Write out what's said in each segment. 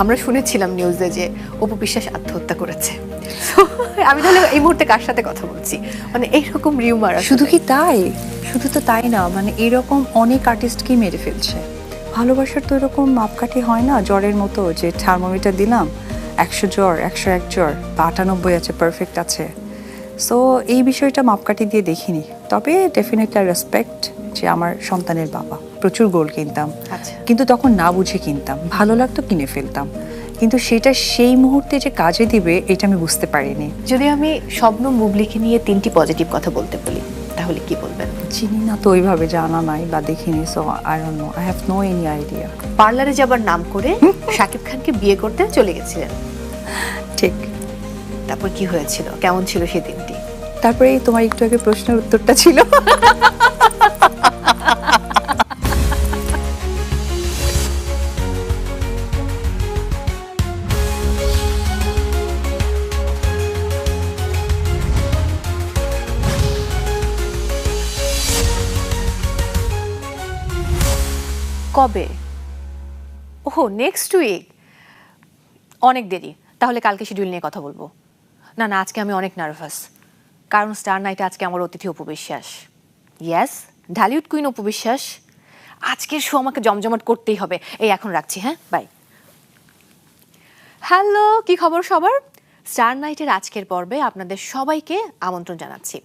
আমরা শুনেছিলাম নিউজে যে অপু বিশ্বাস আত্মহত্যা করেছে। আমি তাহলে এই মুহূর্তে কার সাথে কথা বলছি, মানে এইরকম রিউমার। শুধু কি তাই, শুধু তো তাই না, মানে এরকম অনেক আর্টিস্টকেই মেরে ফেলছে। ভালোবাসার তো এরকম মাপকাঠি হয় না, জ্বরের মতো যে থার্মোমিটার দিলাম 100 জ্বর, 101 জ্বর বা 98 আছে, পারফেক্ট আছে। সো এই বিষয়টা মাপকাঠি দিয়ে দেখিনি, তবে ডেফিনেটলি রেসপেক্ট যে আমার সন্তানের বাবা। প্রচুর গোল্ড কিনতাম, কিন্তু তখন না বুঝে কিনতাম, ভালো লাগতো কিনে ফেলতাম, কিন্তু সেটা সেই মুহূর্তে যে কাজে দিবে এটা আমি বুঝতে পারিনি। যদি আমি স্বপ্ন মুবলিকে নিয়ে 3টি পজিটিভ কথা বলতে বলি তাহলে কি বলবেন? চিনি না তো, ওইভাবে জানা নাই বা দেখিনি, so I don't know, I have no any idea. পার্লারে যাবার নাম করে শাকিব খানকে বিয়ে করতে চলে গেছিলেন। ঠিক। তারপর কি হয়েছিল, কেমন ছিল সেই দিনটি? তারপরে তোমার একটু আগে প্রশ্নের উত্তরটা ছিল। কবে? ওহ, নেক্সট উইক। অনেক দেরি, তাহলে কালকে শিডিউল নিয়ে কথা বলবো। না না, আজকে আমি অনেক নার্ভাস, কারণ স্টার নাইটে আজকে আমার অতিথি অপু বিশ্বাস। Yes, Dhallywood queen Apu Biswas. আজকের শো আমাকে জমজমাট করতেই হবে। এই এখন রাখছি, হ্যাঁ, বাই। হ্যালো, কি খবর সবার? স্টার নাইটের আজকের পর্বে আপনাদের সবাইকে আমন্ত্রণ জানাচ্ছি।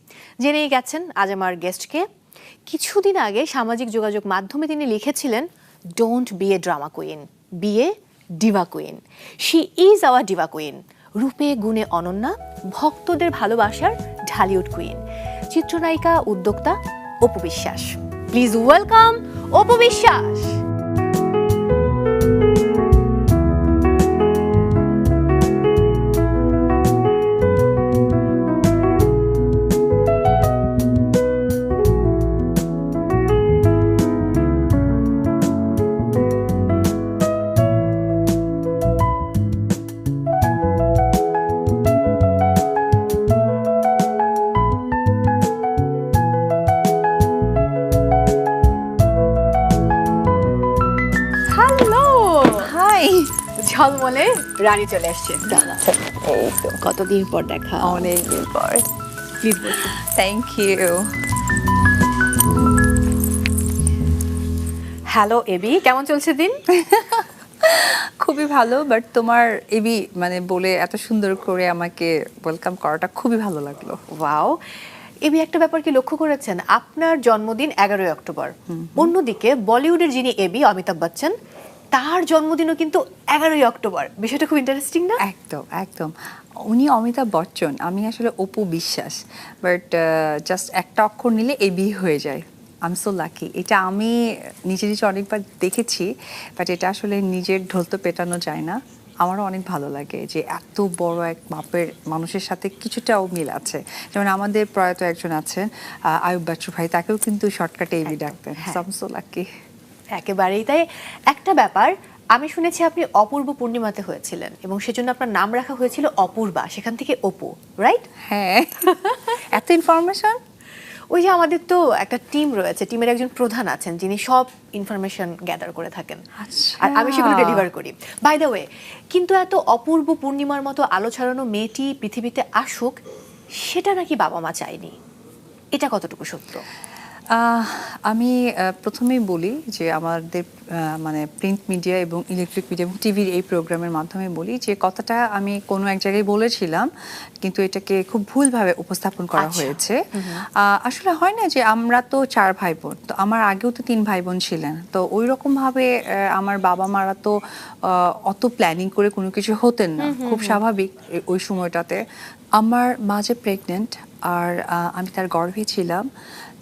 জেনেই গেছেন আজ আমার গেস্টকে। কিছুদিন আগে সামাজিক যোগাযোগ মাধ্যমে তিনি লিখেছিলেন, don't be a drama queen, be a diva queen. She is our diva queen. রূপে গুণে অনন্যা, ভক্তদের ভালোবাসার ঢালিউড কুইন, চিত্রনায়িকা, উদ্যোক্তা অপু বিশ্বাস। Please welcome Apu Biswas. ঝলমলে রানী চলে আসছে। এই তো কতদিন পর দেখা। অনেকদিন পর। প্লিজ বসুন। Thank you. হ্যালো এবি, কেমন চলছে দিন? খুবই ভালো, বাট তোমার এবি মানে বলে এত সুন্দর করে আমাকে ওয়েলকাম করাটা খুবই ভালো লাগলো। ওয়াও। এবি, একটা ব্যাপার কি লক্ষ্য করেছেন? আপনার জন্মদিন 11ই অক্টোবর। অন্যদিকে বলিউডের যিনি এবি, অমিতাভ বচ্চন, তার জন্মদিনও কিন্তু 11ই অক্টোবর। বিষয়টা খুব ইন্টারেস্টিং না? একদম একদম। উনি অমিতাভ বচ্চন, আমি আসলে অপু বিশ্বাস, বাট জাস্ট একটা অক্ষর নিলে এবি হয়ে যায়। I am so lucky. এটা আমি নিজে নিজে অনেকবার দেখেছি, বাট এটা আসলে নিজের ঢোল তো পেটানো যায় না। আমারও অনেক ভালো লাগে যে এত বড় এক মাপের মানুষের সাথে কিছুটাও মিল আছে। যেমন আমাদের প্রয়াত একজন আছেন আয়ুব বাচ্চু ভাই, তাকেও কিন্তু শর্টকাটে এবি ডাকতেন। So I am so lucky. একেবারেই তাই। একটা ব্যাপার, আমি শুনেছি আপনি অপূর্ব পূর্ণিমাতে হয়েছিলেন এবং সেজন্য আপনার নাম রাখা হয়েছিল অপূর্বা, সেখান থেকে অপু, রাইট? হ্যাঁ। এত ইনফরমেশন। ওই যে আমাদের তো একটা টিম রয়েছে, টিমের একজন প্রধান আছেন যিনি সব ইনফরমেশন গ্যাদার করে থাকেন, আর আমি সেগুলো ডেলিভার করি। বাই দ্য ওয়ে, কিন্তু এত অপূর্ব পূর্ণিমার মতো আলো ছড়ানো মেয়েটি পৃথিবীতে আসুক, সেটা নাকি বাবা মা চায়নি। এটা কতটুকু সত্য? আমি প্রথমেই বলি যে আমাদের মানে প্রিন্ট মিডিয়া এবং ইলেকট্রিক মিডিয়া এবং টিভির এই প্রোগ্রামের মাধ্যমে বলি যে কথাটা আমি কোনো এক জায়গায় বলেছিলাম, কিন্তু এটাকে খুব ভুলভাবে উপস্থাপন করা হয়েছে। আসলে হয় না যে আমরা তো 4 ভাই বোন, তো আমার আগেও তো 3 ভাই বোন ছিলেন, তো ওই রকমভাবে আমার বাবা মারা তো অত প্ল্যানিং করে কোনো কিছু হতেন না, খুব স্বাভাবিক ওই সময়টাতে। আমার মা যে প্রেগনেন্ট আর আমি তার গর্ভে ছিলাম,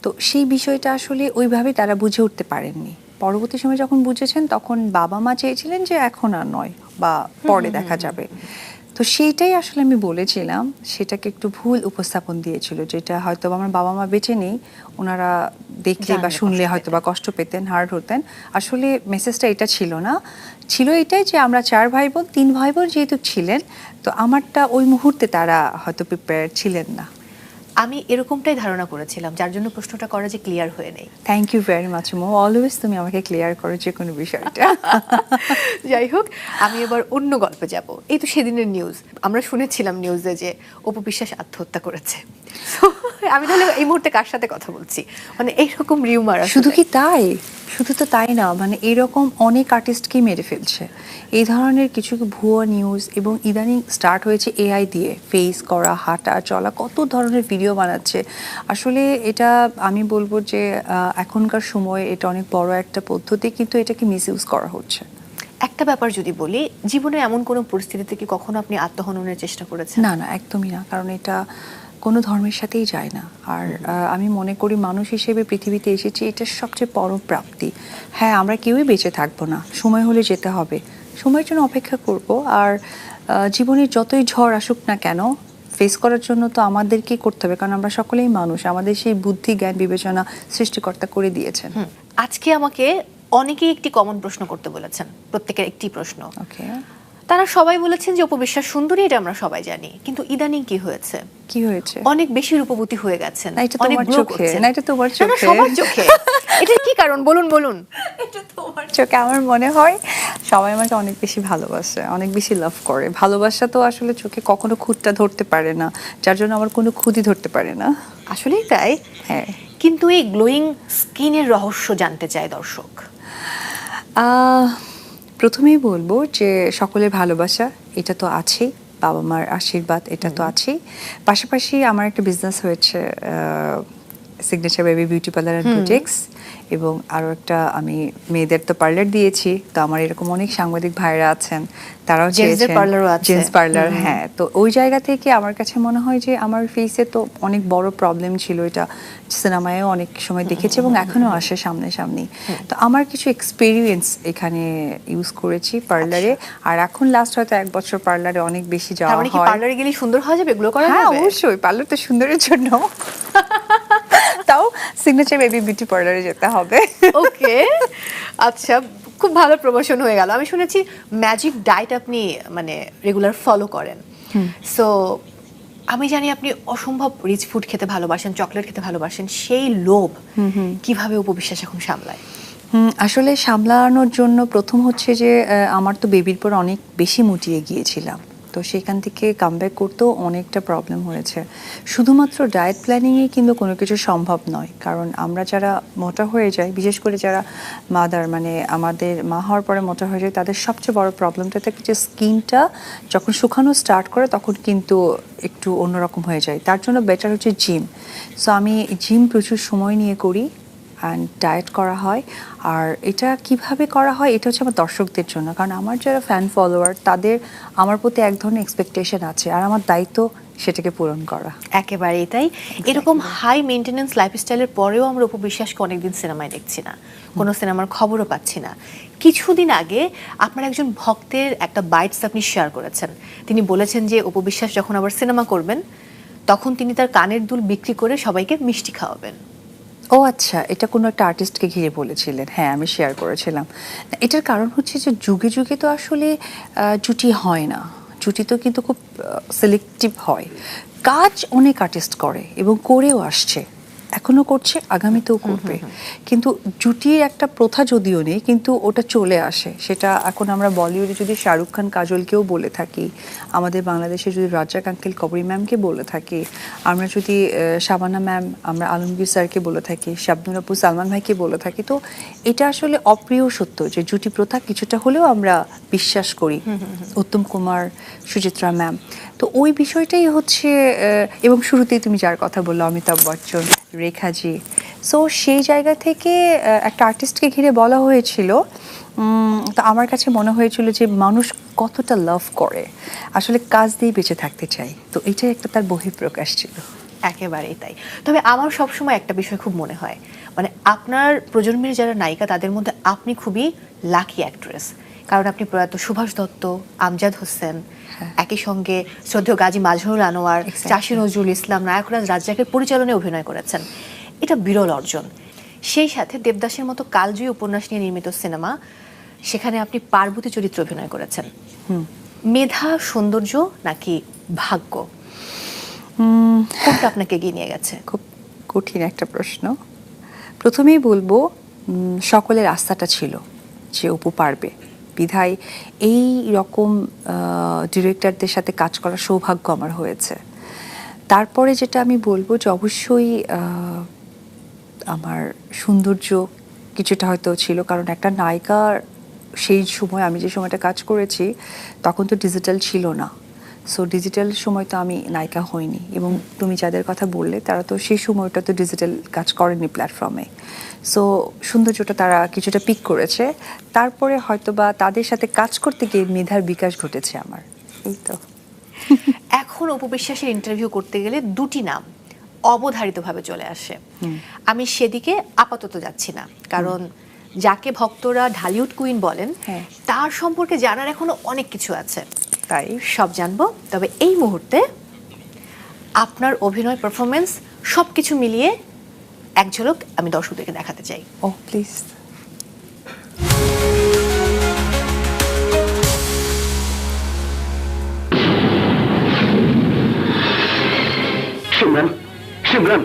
তো সেই বিষয়টা আসলে ওইভাবে তারা বুঝে উঠতে পারেননি। পরবর্তী সময় যখন বুঝেছেন তখন বাবা মা চেয়েছিলেন যে এখন আর নয় বা পরে দেখা যাবে। তো সেইটাই আসলে আমি বলেছিলাম, সেটাকে একটু ভুল উপস্থাপন দিয়েছিল, যেটা হয়তো আমার বাবা মা বেঁচে নেই, ওনারা দেখলে বা শুনলে হয়তো বা কষ্ট পেতেন, হার্ট হতেন। আসলে মেসেজটা এটা ছিল না, ছিল এটাই যে আমরা 4 ভাই বোন, 3 ভাই বোন যেহেতু ছিলেন, তো আমারটা ওই মুহূর্তে তারা হয়তো প্রিপেয়ার ছিলেন না। আমি এরকমটাই ধারণা করেছিলাম, যার জন্য প্রশ্নটা করা যে ক্লিয়ার হয়ে নেই। থ্যাংক ইউ ভেরি মাচ মো, অলওয়েজ তুমি আমাকে ক্লিয়ার করো যে কোনো বিষয়টা। যাই হোক, আমি এবার অন্য গল্পে যাব। এই তো সেদিনের নিউজ আমরা শুনেছিলাম নিউজে যে অপু বিশ্বাস আত্মহত্যা করেছে। So, আমি তাহলে এই মুহূর্তে কার সাথে কথা বলছি, মানে এইরকম রিউমার। শুধু কি তাই, শুধু তো তাই না, মানে এরকম অনেক আর্টিস্টকেই মেরে ফেলছে এই ধরনের কিছু ভুয়া নিউজ। এবং ইদানিং স্টার্ট হয়েছে এআই দিয়ে ফেস করা, হাঁটা চলা, কত ধরনের ভিডিও বানাচ্ছে। আসলে এটা আমি বলবো যে এখনকার সময়ে এটা অনেক বড় একটা পদ্ধতি, কিন্তু এটাকে মিস ইউজ করা হচ্ছে। একটা ব্যাপার যদি বলি, জীবনে এমন কোনো পরিস্থিতিতে কি কখনো আপনি আত্মহননের চেষ্টা করেছেন? না না, একদমই না, কারণ এটা কোনো ধর্মের সাথেই যায় না। আর আমি মনে করি মানুষ হিসেবে পৃথিবীতে এসেছি, এটা সবচেয়ে বড় প্রাপ্তি। হ্যাঁ, আমরা কেউই বেঁচে থাকবো না, সময় হলে যেতে হবে, সময়ের জন্য অপেক্ষা করব। আর জীবনের যতই ঝড় আসুক না কেন, ফেস করার জন্য তো আমাদেরকেই করতে হবে, কারণ আমরা সকলেই মানুষ, আমাদের সেই বুদ্ধি জ্ঞান বিবেচনা সৃষ্টিকর্তা করে দিয়েছেন। আজকে আমাকে অনেকেই একটি কমন প্রশ্ন করতে বলেছেন, প্রত্যেকের একটি প্রশ্ন। ওকে, তারা সবাই বলেছেন যে অপু বিশ্বাস সুন্দরী, এটা আমরা সবাই জানি, কিন্তু ইদানিং কি হয়েছে? কি হয়েছে? অনেক বেশি রূপবতী হয়ে গেছেন, না, এটা অনেক তোমার glow চোখে, করছেন। না এটা তোমার না, না, চোখে। সবার চোখে। এটার কি কারণ বলুন বলুন। এটা তোমার চোখে। আমার মনে হয় সবাই আমাকে অনেক বেশি ভালোবাসে, অনেক বেশি লাভ করে। ভালোবাসা তো আসলে চোখে কখনো খুঁতটা ধরতে পারে না, যার জন্য আমার কোনো খুঁতি ধরতে পারে না। আসলেই তাই। হ্যাঁ, কিন্তু এই গ্লোয়িং স্কিনের রহস্য জানতে চায় দর্শক। প্রথমেই বলবো যে সকলের ভালোবাসা এটা তো আছেই, বাবা মার আশীর্বাদ এটা তো আছেই। পাশাপাশি আমার একটা বিজনেস হয়েছে, signature baby beauty parlour and boutiques, এবং আরও একটা আমি মেয়েদের তো পার্লার দিয়েছি। তো আমার এরকম অনেক সাংবাদিক ভাইরা আছেন, তারাও চেয়েছেন পার্লারও আছে। Gents parlour. হ্যাঁ, তো ওই জায়গা থেকে আমার কাছে মনে হয় যে আমার ফেসে তো অনেক বড় প্রবলেম ছিল, এটা সিনেমায়ও অনেক সময় দেখেছি এবং এখনো আসে সামনাসামনি। তো আমার কিছু এক্সপেরিয়েন্স এখানে ইউজ করেছি পার্লারে। আর এখন লাস্ট হয়তো 1 বছর পার্লারে অনেক বেশি তার যাওয়া মানে কি হয়। পার্লারে গেলে সুন্দর হয়ে যাবে, গ্লো করা হ্যাঁ, যাবে? অবশ্যই, পার্লার তো সুন্দরের জন্য। তাও সিগনেচার বেবি বিউটি পার্লারে যেতে হবে। ওকে, আচ্ছা, খুব ভালো প্রমোশন হয়ে গেল। আমি শুনেছি ম্যাজিক ডায়েট আপনি মানে রেগুলার ফলো করেন। সো আমি জানি আপনি অসম্ভব রিচ ফুড খেতে ভালোবাসেন, চকলেট খেতে ভালোবাসেন। সেই লোভ কিভাবে অপু বিশ্বাস এখন সামলায়? আসলে সামলানোর জন্য প্রথম হচ্ছে যে আমার তো বেবির পর অনেক বেশি মুটিয়ে গিয়েছিলাম, তো সেখান থেকে কামব্যাক করতেও অনেকটা প্রবলেম হয়েছে। শুধুমাত্র ডায়েট প্ল্যানিংয়ে কিন্তু কোনো কিছু সম্ভব নয়, কারণ আমরা যারা মোটা হয়ে যাই, বিশেষ করে যারা মাদার, মানে আমাদের মা হওয়ার পরে মোটা হয়ে যায়, তাদের সবচেয়ে বড় প্রবলেমটা থাকে যে স্কিনটা যখন শুকানো স্টার্ট করে তখন কিন্তু একটু অন্যরকম হয়ে যায়। তার জন্য বেটার হচ্ছে জিম। সো আমি জিম প্রচুর সময় নিয়ে করি, অ্যান্ড ডায়েট করা হয়। আর এটা কিভাবে করা হয়, এটা হচ্ছে আমার দর্শকদের জন্য, কারণ আমার যারা ফ্যান ফলোয়ার তাদের আমার প্রতি এক ধরনের এক্সপেকটেশন আছে, আর আমার দায়িত্ব সেটাকে পূরণ করা। একেবারেই তাই। এরকম হাই মেনটেন্যান্স লাইফস্টাইলের পরেও আমরা অপু বিশ্বাসকে অনেকদিন সিনেমায় দেখছি না, কোনো সিনেমার খবরও পাচ্ছি না। কিছুদিন আগে আপনার একজন ভক্তের একটা বাইটস আপনি শেয়ার করেছেন। তিনি বলেছেন যে অপু বিশ্বাস যখন আবার সিনেমা করবেন তখন তিনি তার কানের দুল বিক্রি করে সবাইকে মিষ্টি খাওয়াবেন। ও আচ্ছা, এটা কোনো একটা আর্টিস্টকে ঘিরে বলেছিলেন? হ্যাঁ, আমি শেয়ার করেছিলাম। এটার কারণ হচ্ছে যে যুগে যুগে তো আসলে জুটি হয় না, জুটি তো কিন্তু খুব সিলেক্টিভ হয়। কাজ অনেক আর্টিস্ট করে এবং করেও আসছে, এখনো করছে, আগামীতেও করবে। কিন্তু জুটির একটা প্রথা যদিও নেই, কিন্তু ওটা চলে আসে। সেটা এখন আমরা বলিউডে যদি শাহরুখ খান কাজলকেও বলে থাকি, আমাদের বাংলাদেশে যদি রাজ্জাক আঙ্কেল কবরী ম্যামকে বলে থাকি, আমরা যদি শাবানা ম্যাম, আমরা আলমগীর স্যারকে বলে থাকি, শাবনুর আপু, সালমান ভাইকে বলে থাকি, তো এটা আসলে অপ্রিয় সত্য যে জুটি প্রথা কিছুটা হলেও আমরা বিশ্বাস করি। উত্তম কুমার, সুচিত্রা ম্যাম, তো ওই বিষয়টাই হচ্ছে। এবং শুরুতেই তুমি যার কথা বললো, অমিতাভ বচ্চন, রেখাজি, সো সেই জায়গা থেকে একটা আর্টিস্টকে ঘিরে বলা হয়েছিল। তো আমার কাছে মনে হয়েছিল যে মানুষ কতটা লাভ করে, আসলে কাজ দিয়ে বেঁচে থাকতে চাই, তো এটাই একটা তার বহিঃপ্রকাশ ছিল। একেবারেই তাই। তবে আমার সবসময় একটা বিষয় খুব মনে হয়, মানে আপনার প্রজন্মের যারা নায়িকা তাদের মধ্যে আপনি খুবই লাকি অ্যাক্ট্রেস, কারণ আপনি প্রয়াত সুভাষ দত্ত, আমজাদ হোসেন, একই সঙ্গে শ্রদ্ধেয় গাজী মাজহারুল আনোয়ার, চাষী নজরুল ইসলাম, নায়করাজ রাজ্জাকের পরিচালনায় অভিনয় করেছেন। এটা বিরল অর্জন। সেই সাথে দেবদাসের মতো কালজয়ী উপন্যাস নিয়ে নির্মিত সিনেমা, সেখানে আপনি পার্বতী চরিত্রে অভিনয় করেছেন। মেধা, সৌন্দর্য নাকি ভাগ্য? কোনটা আপনাকে এগিয়ে নিয়ে গেছে? খুব কঠিন একটা প্রশ্ন। প্রথমেই বলবো সকলের আস্থাটা ছিল যে অপু পারবে, বিধায় এই রকম ডিরেক্টরদের সাথে কাজ করার সৌভাগ্য আমার হয়েছে। তারপরে যেটা আমি বলবো যে অবশ্যই আমার সৌন্দর্য কিছুটা হয়তো ছিল, কারণ একটা নায়িকার সেই সময় আমি যে সময়টা কাজ করেছি তখন তো ডিজিটাল ছিল না। সো ডিজিটাল সময় তো আমি নায়িকা হইনি, এবং তুমি যাদের কথা বললে তারা তো সেই সময়টা তো ডিজিটাল কাজ করেনি প্ল্যাটফর্মে। সো সৌন্দর্যটা তারা কিছুটা পিক করেছে, তারপরে হয়তো বা তাদের সাথে কাজ করতে গিয়ে মেধার বিকাশ ঘটেছে আমার। এই তো। এখন অপু বিশ্বাসের ইন্টারভিউ করতে গেলে দুটি নাম অবধারিতভাবে চলে আসে। আমি সেদিকে আপাতত যাচ্ছি না, কারণ যাকে ভক্তরা ঢালিউড কুইন বলেন তার সম্পর্কে জানার এখনো অনেক কিছু আছে, তাই সব জানবো। তবে এই মুহূর্তে আপনার অভিনয়, পারফরমেন্স সবকিছু মিলিয়ে এক ঝলক আমি দর্শকদেরকে দেখাতে চাই। ও প্লিজ। সিমরান, সিমরান,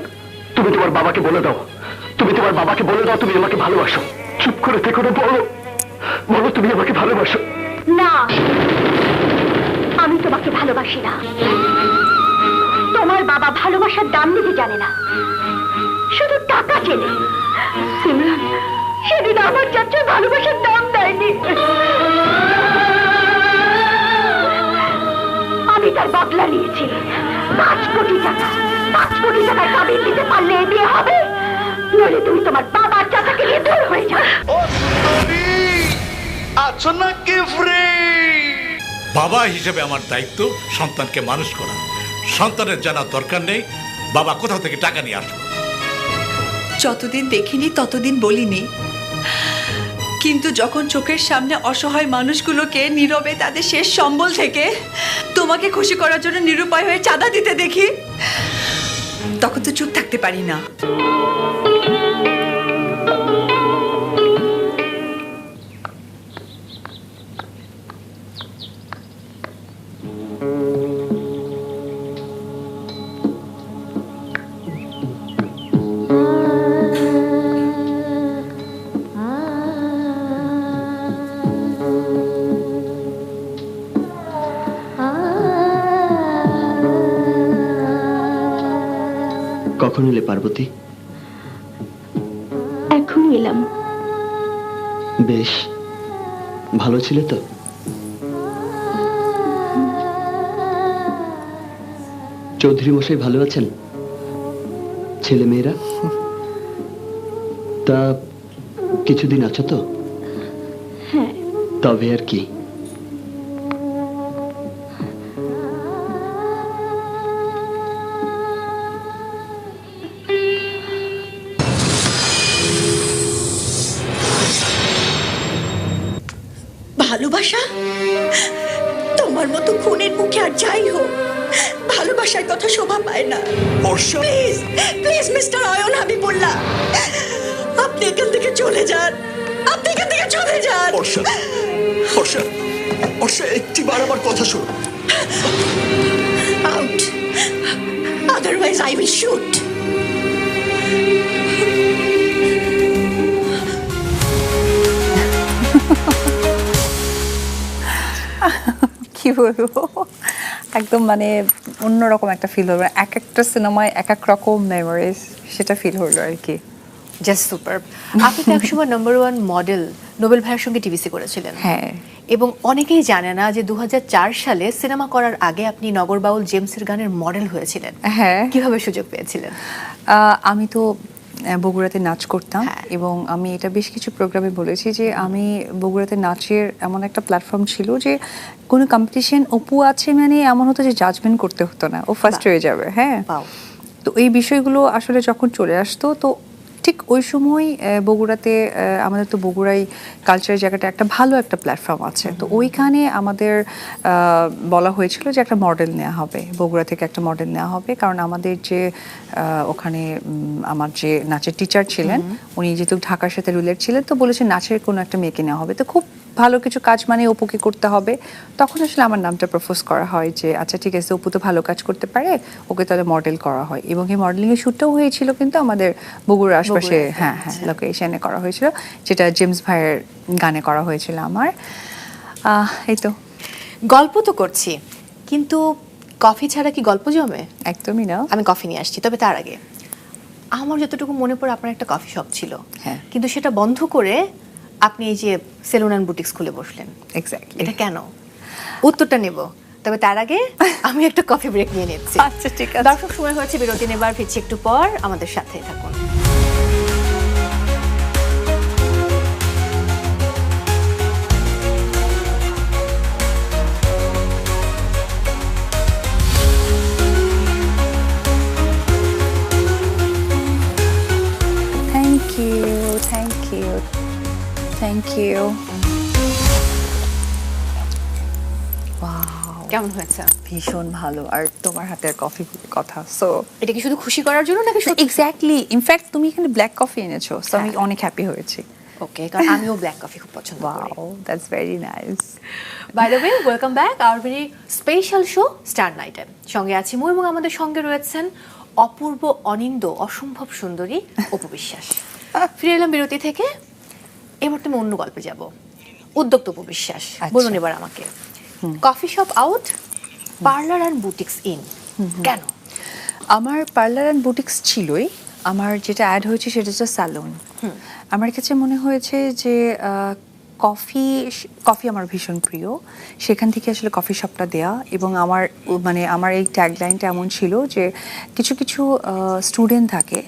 তুমি তোমার বাবাকে বলে দাও, তুমি তোমার বাবাকে বলে দাও তুমি আমাকে ভালোবাসো। চুপ করে থেকো না, বলো, বলো তুমি আমাকে ভালোবাসো। না, আমি তোমাকে ভালোবাসি না। তোমার বাবা ভালোবাসার দাম দিতে জানে না, শুধু টাকা চেনে। সিমরান, সেদিন আমার চাচা ভালোবাসার দাম দেয়নি। আমি তার বদলা নিয়েছি। 5 কোটি টাকা, 5 কোটি টাকার কাবিন দিতে পারলে এ বিয়ে হবে, নইলে তুমি তোমার বাবার চাচাকে নিয়ে দূর হয়ে যাও। আছো না কি ফ্রি? বাবা হিসেবে আমার দায়িত্ব সন্তানকে মানুষ করা। সন্তানের জানার দরকার নেই বাবা কোথা থেকে টাকা নিয়ে আসলো। যতদিন দেখিনি ততদিন বলিনি, কিন্তু যখন চোখের সামনে অসহায় মানুষগুলোকে নীরবে তাদের শেষ সম্বল থেকে তোমাকে খুশি করার জন্য নিরুপায় হয়ে চাঁদা দিতে দেখি, তখন তো চুপ থাকতে পারি না। কখন এলে পার্বতী? এখন এলাম। বেশ ভালো ছিলে তো? চৌধুরী মশাই ভালো আছেন? ছেলে মেয়েরা? তা কিছুদিন আছো তো? হ্যাঁ। তবে আর কি। ভালোবাসা? তোমার মতো খুনের মুখে আর যাই হোক, ভালোবাসার কথা শোভা পায় না। Please please mister Ayan Habibullah, আপনি এখান থেকে চলে যান, আপনি এখান থেকে চলে যান। অর্ষা, অর্ষা, অর্ষা, একটিবার আমার কথা শোনো। Out, otherwise I will shoot. কি বলবো, একদম মানে অন্যরকম একটা ফিল হলো। এক একটা সিনেমায় এক এক রকম মেমোরিজ, সেটা ফিল হলো আর কি। Just super. আপনি তো একসময় #1 মডেল নোবেল ভাইয়ের সঙ্গে টিভিসি করেছিলেন। হ্যাঁ। এবং অনেকেই জানে না যে 2004 সালে সিনেমা করার আগে আপনি নগরবাউল জেমসের গানের মডেল হয়েছিলেন। হ্যাঁ। কিভাবে সুযোগ পেয়েছিলেন? আমি তো বগুড়াতে নাচ করতাম, এবং আমি এটা বেশ কিছু প্রোগ্রামে বলেছি যে আমি বগুড়াতে নাচের এমন একটা প্ল্যাটফর্ম ছিল যে কোনো কম্পিটিশন অপু আছে মানে এমন হতো যে জাজমেন্ট করতে হতো না, ও ফার্স্ট হয়ে যাবে। হ্যাঁ। তো এই বিষয়গুলো আসলে যখন চলে আসতো, তো ঠিক ওই সময় বগুড়াতে আমাদের তো বগুড়াই কালচারের জায়গাটা একটা ভালো একটা প্ল্যাটফর্ম আছে, তো ওইখানে আমাদের বলা হয়েছিল যে একটা মডেল নেওয়া হবে, বগুড়া থেকে একটা মডেল নেওয়া হবে। কারণ আমাদের যে ওখানে আমার যে নাচের টিচার ছিলেন, উনি যেহেতু ঢাকার সাথে রিলেট ছিলেন, তো বলেছে নাচের কোনো একটা মেয়েকে নেওয়া হবে। তো খুব ভালো কিছু কাজ মানে অপুকে করতে হবে, তখন আসলে আমার নামটা প্রপোজ করা হয় যে আচ্ছা ঠিক আছে, অপু তো ভালো কাজ করতে পারে, ওকে তাহলে মডেল করা হয়। এবং এই মডেলিংয়ের শ্যুটটাও হয়েছিল কিন্তু আমাদের বগুড়ার আশপাশে, বগুড়াতে, হ্যাঁ লোকেশনে করা হয়েছিল, যেটা জেমস ভাইয়ের গানে করা হয়েছিল আমার। এই তো। গল্প তো করছি, কিন্তু কফি ছাড়া কি গল্প জমে? একদমই না। আমি কফি নিয়ে আসছি, তবে তার আগে আমার যতটুকু মনে পড়ে আপনার একটা কফি শপ ছিল, হ্যাঁ। কিন্তু সেটা বন্ধ করে আপনি এই যে সেলুন অ্যান্ড বুটিক্স খুলে বসলেন। এক্স্যাক্টলি। এটা কেন? উত্তরটা নেব, তবে তার আগে আমি একটা কফি ব্রেক নিয়ে নিচ্ছি। আচ্ছা ঠিক আছে। দর্শক, সময় হয়েছে বিরতি নেবার, ফিরছি একটু পর, আমাদের সাথেই থাকুন। Thank you, thank you, thank you. Wow, কেমন হয়েছে? ভীষণ ভালো। আর তোমার হাতের কফি কথা, সো এটা কি শুধু খুশি করার জন্য নাকি সত্যি? এক্স্যাক্টলি, ইনফ্যাক্ট তুমি এখানে ব্ল্যাক কফি এনেছো, সো আমি অনেক হ্যাপি হয়েছি। ওকে, কারণ আমিও ব্ল্যাক কফি খুব পছন্দ করি। Wow, that's very nice. By the way, welcome back our very special show star নাইটে। সঙ্গে আছি মু, এবং আমাদের সঙ্গে রয়েছেন অপূর্ব, অনিন্দ, অসম্ভব সুন্দরী অপু বিশ্বাস। ফিরে এলাম বিরতি থেকে, এবার তুমি অন্য গল্পে যাব। উদ্যোক্তা অপু বিশ্বাস, বলুন এবার আমাকে, coffee shop out, parlour and boutiques in, কেন? আমার পার্লার অ্যান্ড বুটিক্স ছিলই, আমার যেটা অ্যাড হয়েছে সেটা হচ্ছে স্যালুন। আমার কাছে মনে হয়েছে যে কফি আমার ভীষণ প্রিয়, সেখান থেকে আসলে কফি শপটা দেয়া। এবং আমার এই ট্যাগলাইনটা এমন ছিল যে কিছু কিছু স্টুডেন্ট থাকে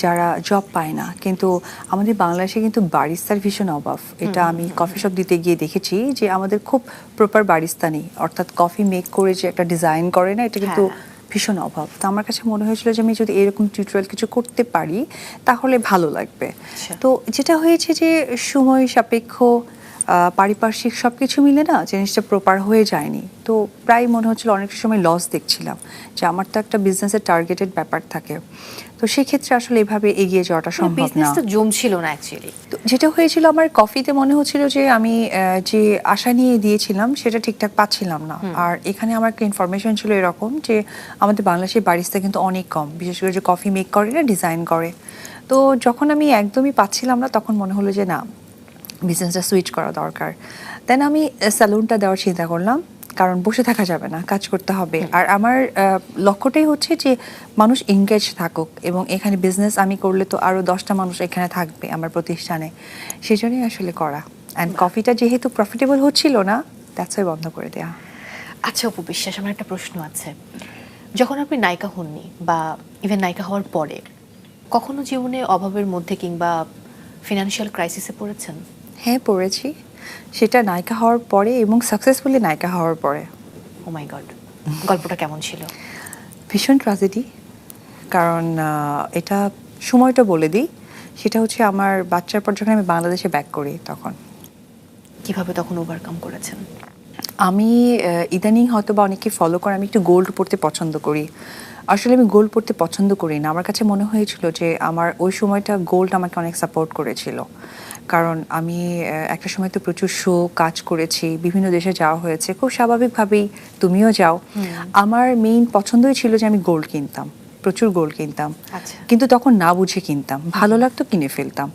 যারা জব পায় না, কিন্তু আমাদের বাংলাদেশে কিন্তু বারিস্তার ভীষণ অভাব। এটা আমি কফি শপ দিতে গিয়ে দেখেছি যে আমাদের খুব প্রপার বারিস্তা নেই, অর্থাৎ কফি মেক করে যে একটা ডিজাইন করে না, এটা কিন্তু ভীষণ অভাব। তো আমার কাছে মনে হয়েছিল যে আমি যদি এরকম টিউটোরিয়াল কিছু করতে পারি তাহলে ভালো লাগবে। তো যেটা হয়েছে যে সময় সাপেক্ষ, পারিপার্শ্বিক সব কিছু মিলে না জিনিসটা প্রপার হয়ে যায়নি। তো প্রায় মনে হচ্ছিল অনেক সময় লস দেখছিলাম, যে আমার তো একটা বিজনেসের টার্গেটেড ব্যাপার থাকে, তো সেক্ষেত্রে আসলে এভাবে এগিয়ে যাওয়াটা সম্ভব না। বিজনেসটা জমছিল না অ্যাকচুয়ালি। তো যেটা হয়েছিল, আমার কফিতে মনে হচ্ছিল যে আমি যে আশা নিয়ে দিয়েছিলাম সেটা ঠিকঠাক পাচ্ছিলাম না। আর এখানে আমার একটা ইনফরমেশন ছিল এরকম যে আমাদের বাংলাদেশের বারিস্তা কিন্তু অনেক কম, বিশেষ করে যে কফি মেক করে না, ডিজাইন করে। তো যখন আমি একদমই পাচ্ছিলাম না, তখন মনে হলো যে না, বিজনেসটা সুইচ করা দরকার। দেন আমি স্যালুনটা দেওয়ার চিন্তা করলাম, কারণ বসে থাকা যাবে না, কাজ করতে হবে। আর আমার লক্ষ্যটাই হচ্ছে যে মানুষ এনগেজ থাকুক, এবং এখানে বিজনেস আমি করলে তো আরও 10টা মানুষ এখানে থাকবে আমার প্রতিষ্ঠানে, সেই জন্যই আসলে করা। অ্যান্ড কফিটা যেহেতু প্রফিটেবল হচ্ছিল না, দ্যাটস ওয়াই বন্ধ করে দেওয়া। আচ্ছা অপু বিশ্বাস, আমার একটা প্রশ্ন আছে। যখন আপনি নায়িকা হননি, বা ইভেন নায়িকা হওয়ার পরে, কখনো জীবনে অভাবের মধ্যে কিংবা ফিনান্সিয়াল ক্রাইসিসে পড়েছেন? হ্যাঁ, পড়েছি, সেটা নায়িকা হওয়ার পরে এবং সাকসেসফুলি নায়িকা হওয়ার পরে। ও মাই গড, গল্পটা কেমন ছিল? ভীষণ ট্র্যাজেডি, কারণ এটা সময়টা বলে দিই, সেটা হচ্ছে আমার বাচ্চার পর যখন আমি বাংলাদেশে ব্যাক করি, তখন কিভাবে তখন ওভারকাম করেছেন? আমি ইদানিং হয়তো বা অনেকে ফলো করে, আমি একটু গোল্ড পরতে পছন্দ করি। আসলে আমি গোল্ড পরতে পছন্দ করি না, আমার কাছে মনে হয়েছিল যে আমার ওই সময়টা গোল্ড আমাকে অনেক সাপোর্ট করেছিল। কারণ আমি একটা সময় তো প্রচুর শো কাজ করেছি, বিভিন্ন দেশে যাওয়া হয়েছে, খুব স্বাভাবিকভাবেই তুমিও যাও। আমার মেইন পছন্দই ছিল যে আমি গোল্ড কিনতাম, প্রচুর গোল্ড কিনতাম। কিন্তু তখন না বুঝে কিনতাম, ভালো লাগতো কিনে ফেলতাম,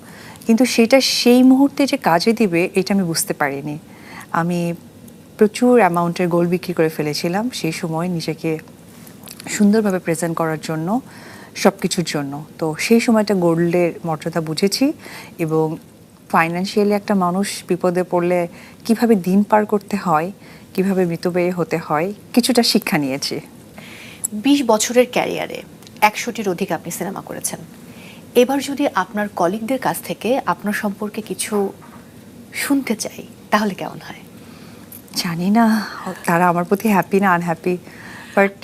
কিন্তু সেটা সেই মুহূর্তে যে কাজে দিবে এটা আমি বুঝতে পারিনি। আমি প্রচুর অ্যামাউন্টের গোল্ড বিক্রি করে ফেলেছিলাম সেই সময়, নিজেকে সুন্দরভাবে প্রেজেন্ট করার জন্য, সব কিছুর জন্য। তো সেই সময়টা গোল্ডের মর্যাদা বুঝেছি, এবং ফাইন্যান্সিয়ালি একটা মানুষ বিপদে পড়লে কিভাবে দিন পার করতে হয়, কিভাবে মৃতব্যয়ী হতে হয়, কিছুটা শিক্ষা নিয়েছি। 20 বছরের ক্যারিয়ারে 100টির অধিক আপনি সিনেমা করেছেন। এবার যদি আপনার কলিগদের কাছ থেকে আপনার সম্পর্কে কিছু শুনতে চাই, তাহলে কেমন হয়? জানি না তারা আমার প্রতি হ্যাপি না আনহ্যাপি, বাট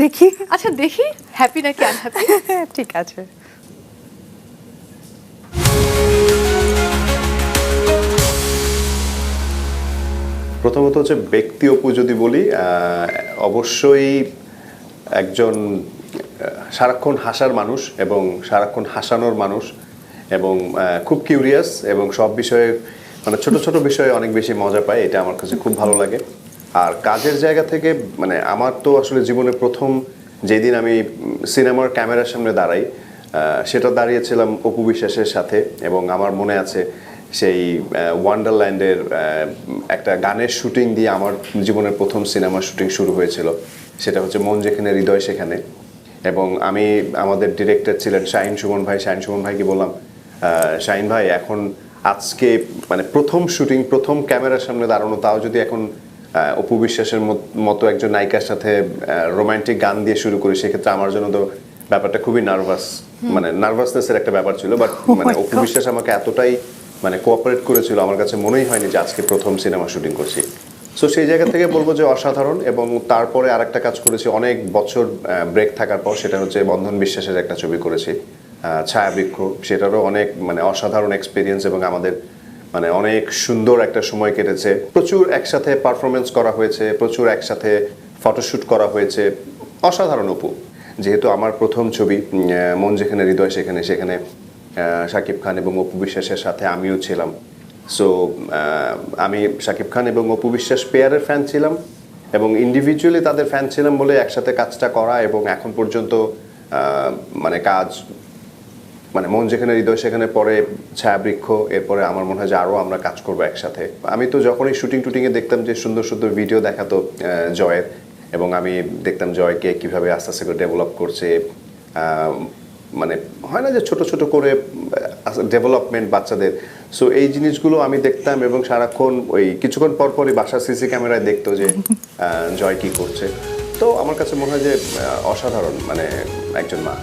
দেখি। আচ্ছা দেখি, হ্যাপি নাকি আনহ্যাপি। ঠিক আছে। প্রথমত হচ্ছে ব্যক্তি অপু যদি বলি, অবশ্যই একজন সারাক্ষণ হাসার মানুষ এবং সারাক্ষণ হাসানোর মানুষ, এবং খুব কিউরিয়াস, এবং সব বিষয়ে মানে ছোট ছোট বিষয়ে অনেক বেশি মজা পাই, এটা আমার কাছে খুব ভালো লাগে। আর কাজের জায়গা থেকে মানে আমার তো আসলে জীবনে প্রথম যেদিন আমি সিনেমার ক্যামেরার সামনে দাঁড়াই, সেটা দাঁড়িয়েছিলাম অপু বিশ্বাসের সাথে। এবং আমার মনে আছে সেই ওয়ান্ডারল্যান্ডের একটা গানের শুটিং দিয়ে আমার জীবনের প্রথম সিনেমার শুটিং শুরু হয়েছিল। সেটা হচ্ছে মন যেখানে হৃদয় সেখানে। এবং আমি, আমাদের ডিরেক্টর ছিলেন শাহিন সুমন ভাই। শাহিন সুমন ভাইকে বললাম, শাহিন ভাই এখন আজকে মানে প্রথম শুটিং, প্রথম ক্যামেরার সামনে দাঁড়ানো, তাও যদি এখন অপু বিশ্বাসের মতো একজন নায়িকার সাথে রোমান্টিক গান দিয়ে শুরু করি, সেক্ষেত্রে আমার জন্য তো ব্যাপারটা খুবই মানে নার্ভাসনেসের একটা ব্যাপার ছিল। বাট মানে অপু বিশ্বাস আমাকে এতটাই মানে কোঅপারেট করেছিল, আমার কাছে মনেই হয়নি যে আজকে প্রথম সিনেমা শুটিং করছি। সো সেই জায়গা থেকে বলবো যে অসাধারণ। এবং তারপরে আরেকটা কাজ করেছি অনেক বছর ব্রেক থাকার পর, সেটা হচ্ছে বন্ধন বিশ্বাসের একটা ছবি করেছি, ছায়াবৃক্ষ। সেটারও অনেক মানে অসাধারণ এক্সপিরিয়েন্স এবং আমাদের মানে অনেক সুন্দর একটা সময় কেটেছে। প্রচুর একসাথে পারফরমেন্স করা হয়েছে, প্রচুর একসাথে ফটোশ্যুট করা হয়েছে। অসাধারণ অপু। যেহেতু আমার প্রথম ছবি মন যেখানে হৃদয় সেখানে, সেখানে শাকিব খান এবং অপু বিশ্বাসের সাথে আমিও ছিলাম। সো আমি শাকিব খান এবং অপু বিশ্বাস পেয়ারের ফ্যান ছিলাম এবং ইন্ডিভিজুয়ালি তাদের ফ্যান ছিলাম বলে একসাথে কাজটা করা। এবং এখন পর্যন্ত মানে কাজ মানে মন যেখানে হৃদয় সেখানে, পরে ছায়াবৃক্ষ, এরপরে আমার মনে হয় যে আরও আমরা কাজ করবো একসাথে। আমি তো যখনই শুটিংয়ে দেখতাম যে সুন্দর সুন্দর ভিডিও দেখাতো জয়ের, এবং আমি দেখতাম জয়কে কীভাবে আস্তে আস্তে করে ডেভেলপ করছে। মানে হয় না যে ছোট ছোট করে ডেভেলপমেন্ট বাচ্চাদের। সো এই জিনিসগুলো আমি দেখতাম এবং সারাক্ষণ ওই কিছুক্ষণ পর পরই বাসার সিসি ক্যামেরায় দেখতো যে জয় কী করছে। তো আমার কাছে মনে হয় যে অসাধারণ মানে একজন মা।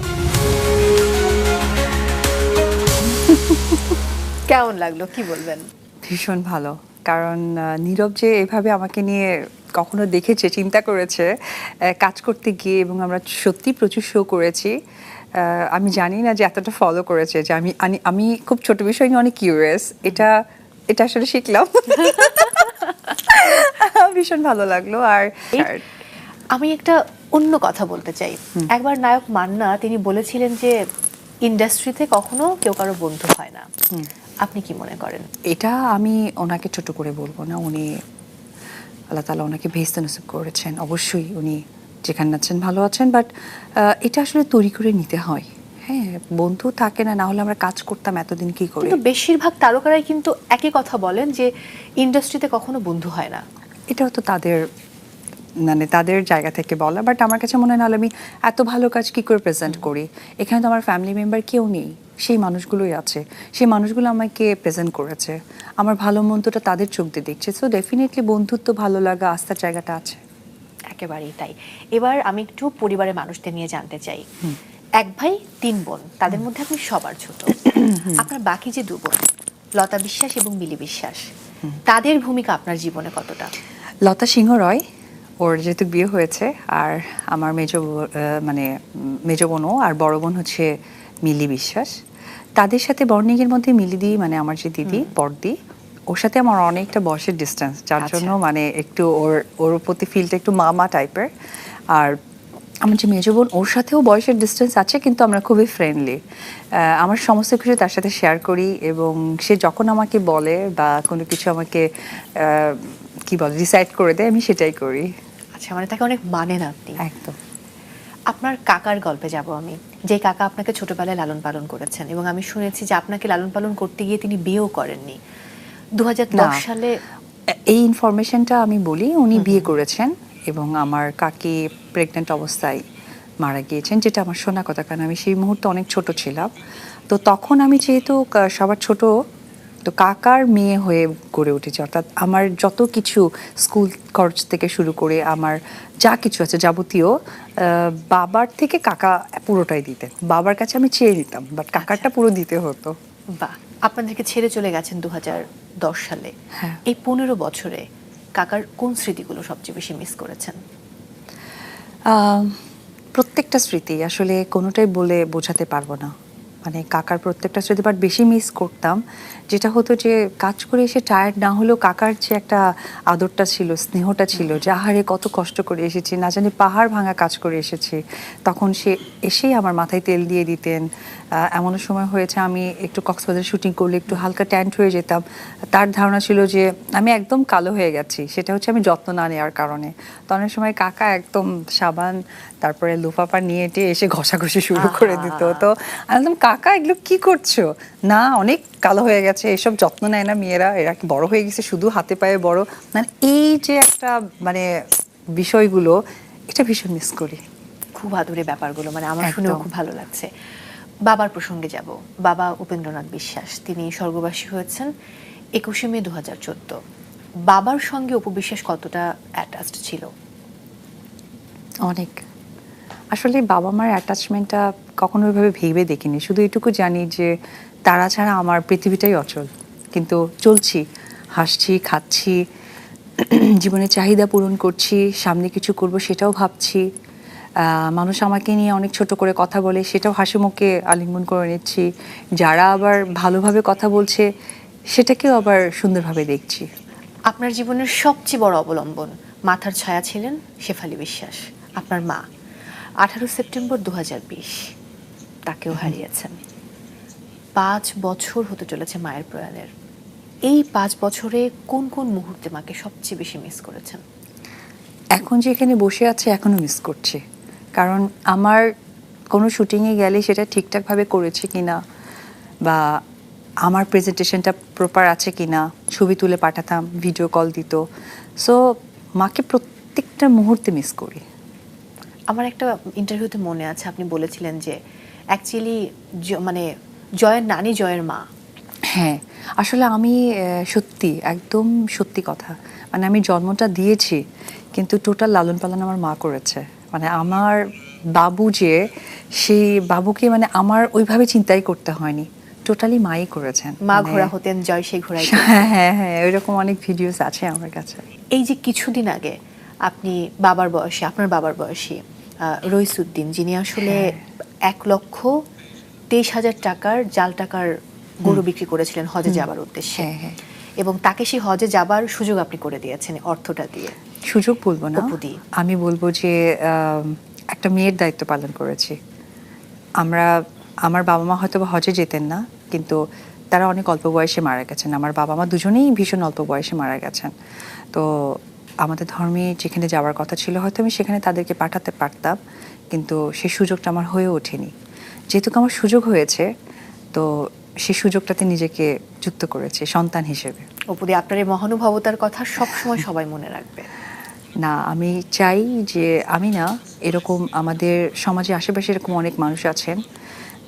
কেমন লাগলো, কি বলবেন? ভীষণ ভালো, কারণ নীরব যে এভাবে আমাকে নিয়ে কখনো দেখেছে, চিন্তা করেছে কাজ করতে গিয়ে, এবং আমরা সত্যি প্রচুর শো করেছি। আমি জানি না যে এতটা ফলো করেছে, যে আমি খুব ছোট বিষয় নিয়ে অনেক কিউরিয়াস। এটা আসলে শিখলাম। ভীষণ ভালো লাগলো। আর আমি একটা অন্য কথা বলতে চাই। একবার নায়ক মান্না তিনি বলেছিলেন যে ইন্ডাস্ট্রিতে কখনো কেউ কারো বন্ধু হয় না। আপনি কি মনে করেন? এটা আমি ওনাকে ছোট করে বলবো না। উনি, আল্লাহ তাআলা ওনাকে বেহেশত নসিব করেছেন, অবশ্যই উনি যেখানে আছেন ভালো আছেন। বাট এটা আসলে তৈরি করে নিতে হয়। হ্যাঁ, বন্ধু থাকে না, না হলে আমরা কাজ করতাম এতদিন কি করে। কিন্তু বেশিরভাগ তারকারাই কিন্তু একই কথা বলেন যে ইন্ডাস্ট্রিতে কখনো বন্ধু হয় না। এটাও তো তাদের মানে তাদের জায়গা থেকে বলা। বাট আমার কাছে মনে হয়, নাহলে আমি এত ভালো কাজ কি করে প্রেজেন্ট করি। এখানে তো আমার ফ্যামিলি মেম্বার কেউ নেই, সেই মানুষগুলোই আছে। সেই মানুষগুলো আমাকে প্রেজেন্ট করেছে, আমার ভালো মন্দটা তাদের চোখ দিয়ে দেখছে। সো ডেফিনেটলি বন্ধুত্ব, ভালো লাগা, আস্থার জায়গাটা আছে। একেবারেই তাই। এবার আমি একটু পরিবারের মানুষদের নিয়ে জানতে চাই। এক ভাই 3 বোন, তাদের মধ্যে আপনি সবার ছোট। আপনার বাকি যে 2 বোন, লতা বিশ্বাস এবং মিলি বিশ্বাস, তাদের ভূমিকা আপনার জীবনে কতটা? লতা সিংহ রয়, ওর যেহেতু বিয়ে হয়েছে, আর আমার মানে মেজ বোনও, আর বড় বোন হচ্ছে মিলি বিশ্বাস। তাদের সাথে বর্ণিংয়ের মধ্যে মিলিদি মানে আমার যে দিদি পর্দি, ওর সাথে আমার অনেকটা বয়সের ডিস্টেন্স, যার জন্য মানে একটু ওর প্রতি ফিলটা একটু মামা টাইপের। আর আমার যে মেজ বোন, ওর সাথেও বয়সের ডিস্টেন্স আছে, কিন্তু আমরা খুবই ফ্রেন্ডলি। আমার সমস্ত কিছু তার সাথে শেয়ার করি, এবং সে যখন আমাকে বলে বা কোনো কিছু আমাকে কি বলে ডিসাইড করে দেয়, আমি সেটাই করি। আচ্ছা, মানে তাকে অনেক মানেন আপনি। একদম। আপনার কাকার গল্পে যাব আমি, যে কাকা আপনাকে ছোটবেলায় লালন পালন করেছেন, এবং আমি শুনেছি যে আপনাকে লালন পালন করতে গিয়ে তিনি বিয়েও করেননি। 2010 সালে এই ইনফরমেশনটা আমি বলি, উনি বিয়ে করেছেন এবং আমার কাকি প্রেগনেন্ট অবস্থায় মারা গিয়েছেন, যেটা আমার শোনা কথা, কারণ আমি সেই মুহূর্তে অনেক ছোট ছিলাম। তো তখন আমি যেহেতু সবার ছোট, তো কাকার মেয়ে হয়ে গড়ে উঠেছে। অর্থাৎ আমার যত কিছু স্কুল খরচ থেকে শুরু করে আমার যা কিছু আছে যাবতীয়, বাবার থেকে কাকা পুরোটাই দিতেন। বাবার কাছে আমি চেয়ে নিতাম, বাট কাকারটা পুরো দিতে হতো। বাহ, আপনাদেরকে ছেড়ে চলে গেছেন 2010 সালে। হ্যাঁ। এই 15 বছরে কাকার কোন স্মৃতিগুলো সবচেয়ে বেশি মিস করেছেন? প্রত্যেকটা স্মৃতি আসলে কোনোটাই বলে বোঝাতে পারবো না। মানে কাকার প্রত্যেকটা স্মৃতি বাট বেশি মিস করতাম যেটা হতো যে কাজ করে এসে টায়ার্ড না হলেও কাকার যে একটা আদরটা ছিল, স্নেহটা ছিল, যে আহারে কত কষ্ট করে এসেছি, না জানি পাহাড় ভাঙা কাজ করে এসেছি, তখন সে এসেই আমার মাথায় তেল দিয়ে দিতেন। এমনও সময় হয়েছে আমি একটু কক্সবাজার শুটিং করলে একটু হালকা ট্যান্ট হয়ে যেতাম, তার ধারণা ছিল যে আমি একদম কালো হয়ে গেছি, সেটা হচ্ছে আমি যত্ন না নেওয়ার কারণে। তো অনেক সময় কাকা একদম সাবান তারপরে লুফাফা নিয়ে এসে ঘষাঘষি শুরু করে দিত। তো একদম কাকা এগুলো কি করছো, না অনেক কালো হয়ে গেছে, এসব যত্ন নেয় না মেয়েরা, এরা কি বড় হয়ে গেছে শুধু হাতে পায়ে বড়, মানে এই যে একটা মানে বিষয়গুলো, এটা ভীষণ মিস করি। খুব আদুরে ব্যাপারগুলো, মানে আমার একদম। শুনেও খুব ভালো লাগছে। বাবার প্রসঙ্গে যাব। বাবা উপেন্দ্রনাথ বিশ্বাস, তিনি স্বর্গবাসী হয়েছেন 21শে মে 2014। বাবার সঙ্গে অপু বিশ্বাস কতটা অ্যাটাচড ছিল? অনেক। আসলে বাবা মার অ্যাটাচমেন্টটা কখনো ওইভাবে ভেবে দেখিনি, শুধু এটুকু জানি যে তারা ছাড়া আমার পৃথিবীটাই অচল, কিন্তু চলছি, হাসছি, খাচ্ছি, জীবনের চাহিদা পূরণ করছি, সামনে কিছু করব সেটাও ভাবছি। মানুষ আমাকে নিয়ে অনেক ছোট করে কথা বলে, সেটাও হাসি মুখে আলিঙ্গন করে নিচ্ছি। যারা আবার ভালোভাবে কথা বলছে সেটাকেও আবার সুন্দরভাবে দেখছি। আপনার জীবনের সবচেয়ে বড় অবলম্বন, মাথার ছায়া ছিলেন শেফালী বিশ্বাস, আপনার মা। 18 সেপ্টেম্বর 2020 তাকেও হারিয়েছেন। 5 বছর হতে চলেছে মায়ের প্রয়াণের। এই 5 বছরে কোন কোন মুহূর্তে মাকে সবচেয়ে বেশি মিস করেছেন? এখন যেখানে বসে আছে এখনো মিস করছি, কারণ আমার কোনো শুটিংয়ে গেলে সেটা ঠিকঠাকভাবে করেছি কিনা, বা আমার প্রেজেন্টেশনটা প্রপার আছে কিনা, ছবি তুলে পাঠাতাম, ভিডিও কল দিত। সো মাকে প্রত্যেকটা মুহূর্তে মিস করি। আমার একটা ইন্টারভিউতে মনে আছে আপনি বলেছিলেন যে অ্যাকচুয়ালি মানে জয়ের নানি জয়ের মা। হ্যাঁ, আসলে আমি সত্যি একদম সত্যি কথা, মানে আমি জন্মটা দিয়েছি কিন্তু টোটাল লালন পালন আমার মা করেছে। মানে আমার বাবু যে, সেই বাবুকে মানে আমার ওইভাবে চিন্তাই করতে হয়নি, টোটালি মাই করেছেন। মা মানে- ঘোড়া হতেন, জয় সেই ঘোড়ায়। হ্যাঁ হ্যাঁ হ্যাঁ, ওইরকম অনেক ভিডিওস আছে আমার কাছে। এই যে কিছুদিন আগে আপনি বাবার বয়সী, আপনার বাবার বয়সী রইসুদ্দিন, যিনি আসলে 1,23,000 টাকার জাল টাকার গরু বিক্রি করেছিলেন হজে যাবার উদ্দেশ্যে, হ্যাঁ, হ্যাঁ। এবং তাকে সেই হজে যাবার সুযোগ আপনি করে দিয়েছেন অর্থটা দিয়ে। সুযোগ বলবো না, উপদি। আমি বলবো যে একটা মেয়ের দায়িত্ব পালন করেছি আমরা। আমার বাবা মা হয়তো বা হজে যেতেন না, কিন্তু তারা অনেক অল্প বয়সে মারা গেছেন। আমার বাবা মা দুজনেই ভীষণ অল্প বয়সে মারা গেছেন। তো আমাদের ধর্মে যেখানে যাওয়ার কথা ছিল হয়তো আমি সেখানে তাদেরকে পাঠাতে পারতাম, কিন্তু সেই সুযোগটা আমার হয়ে ওঠেনি। যেহেতু আমার সুযোগ হয়েছে, তো সেই সুযোগটাতে নিজেকে যুক্ত করেছি সন্তান হিসেবে। উপদি, আপনার এই মহানুভবতার কথা সবসময় সবাই মনে রাখবে। না, আমি চাই যে আমি না, এরকম আমাদের সমাজে আশেপাশে এরকম অনেক মানুষ আছেন,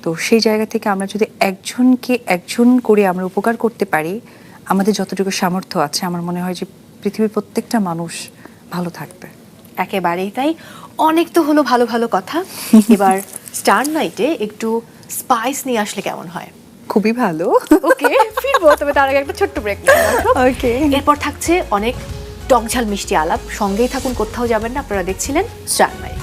তো সেই জায়গা থেকে আমরা যদি একজনকে একজন করে আমরা উপকার করতে পারি, আমাদের যতটুকু সামর্থ্য আছে, আমার মনে হয় যে পৃথিবীর প্রত্যেকটা মানুষ ভালো থাকবে। একেবারেই তাই। অনেক তো হলো ভালো ভালো কথা, এবার স্টার নাইটে একটু স্পাইস নিয়ে আসলে কেমন হয়? খুবই ভালো। ওকে, ফিরবো, তবে তার আগে একটা ছোট্ট ব্রেক নিয়ে ওকে। এরপর থাকছে অনেক টকঝাল মিষ্টি আলাপ। সঙ্গেই থাকুন, কোথাও যাবেন না। আপনারা দেখছিলেন স্টার নাইট।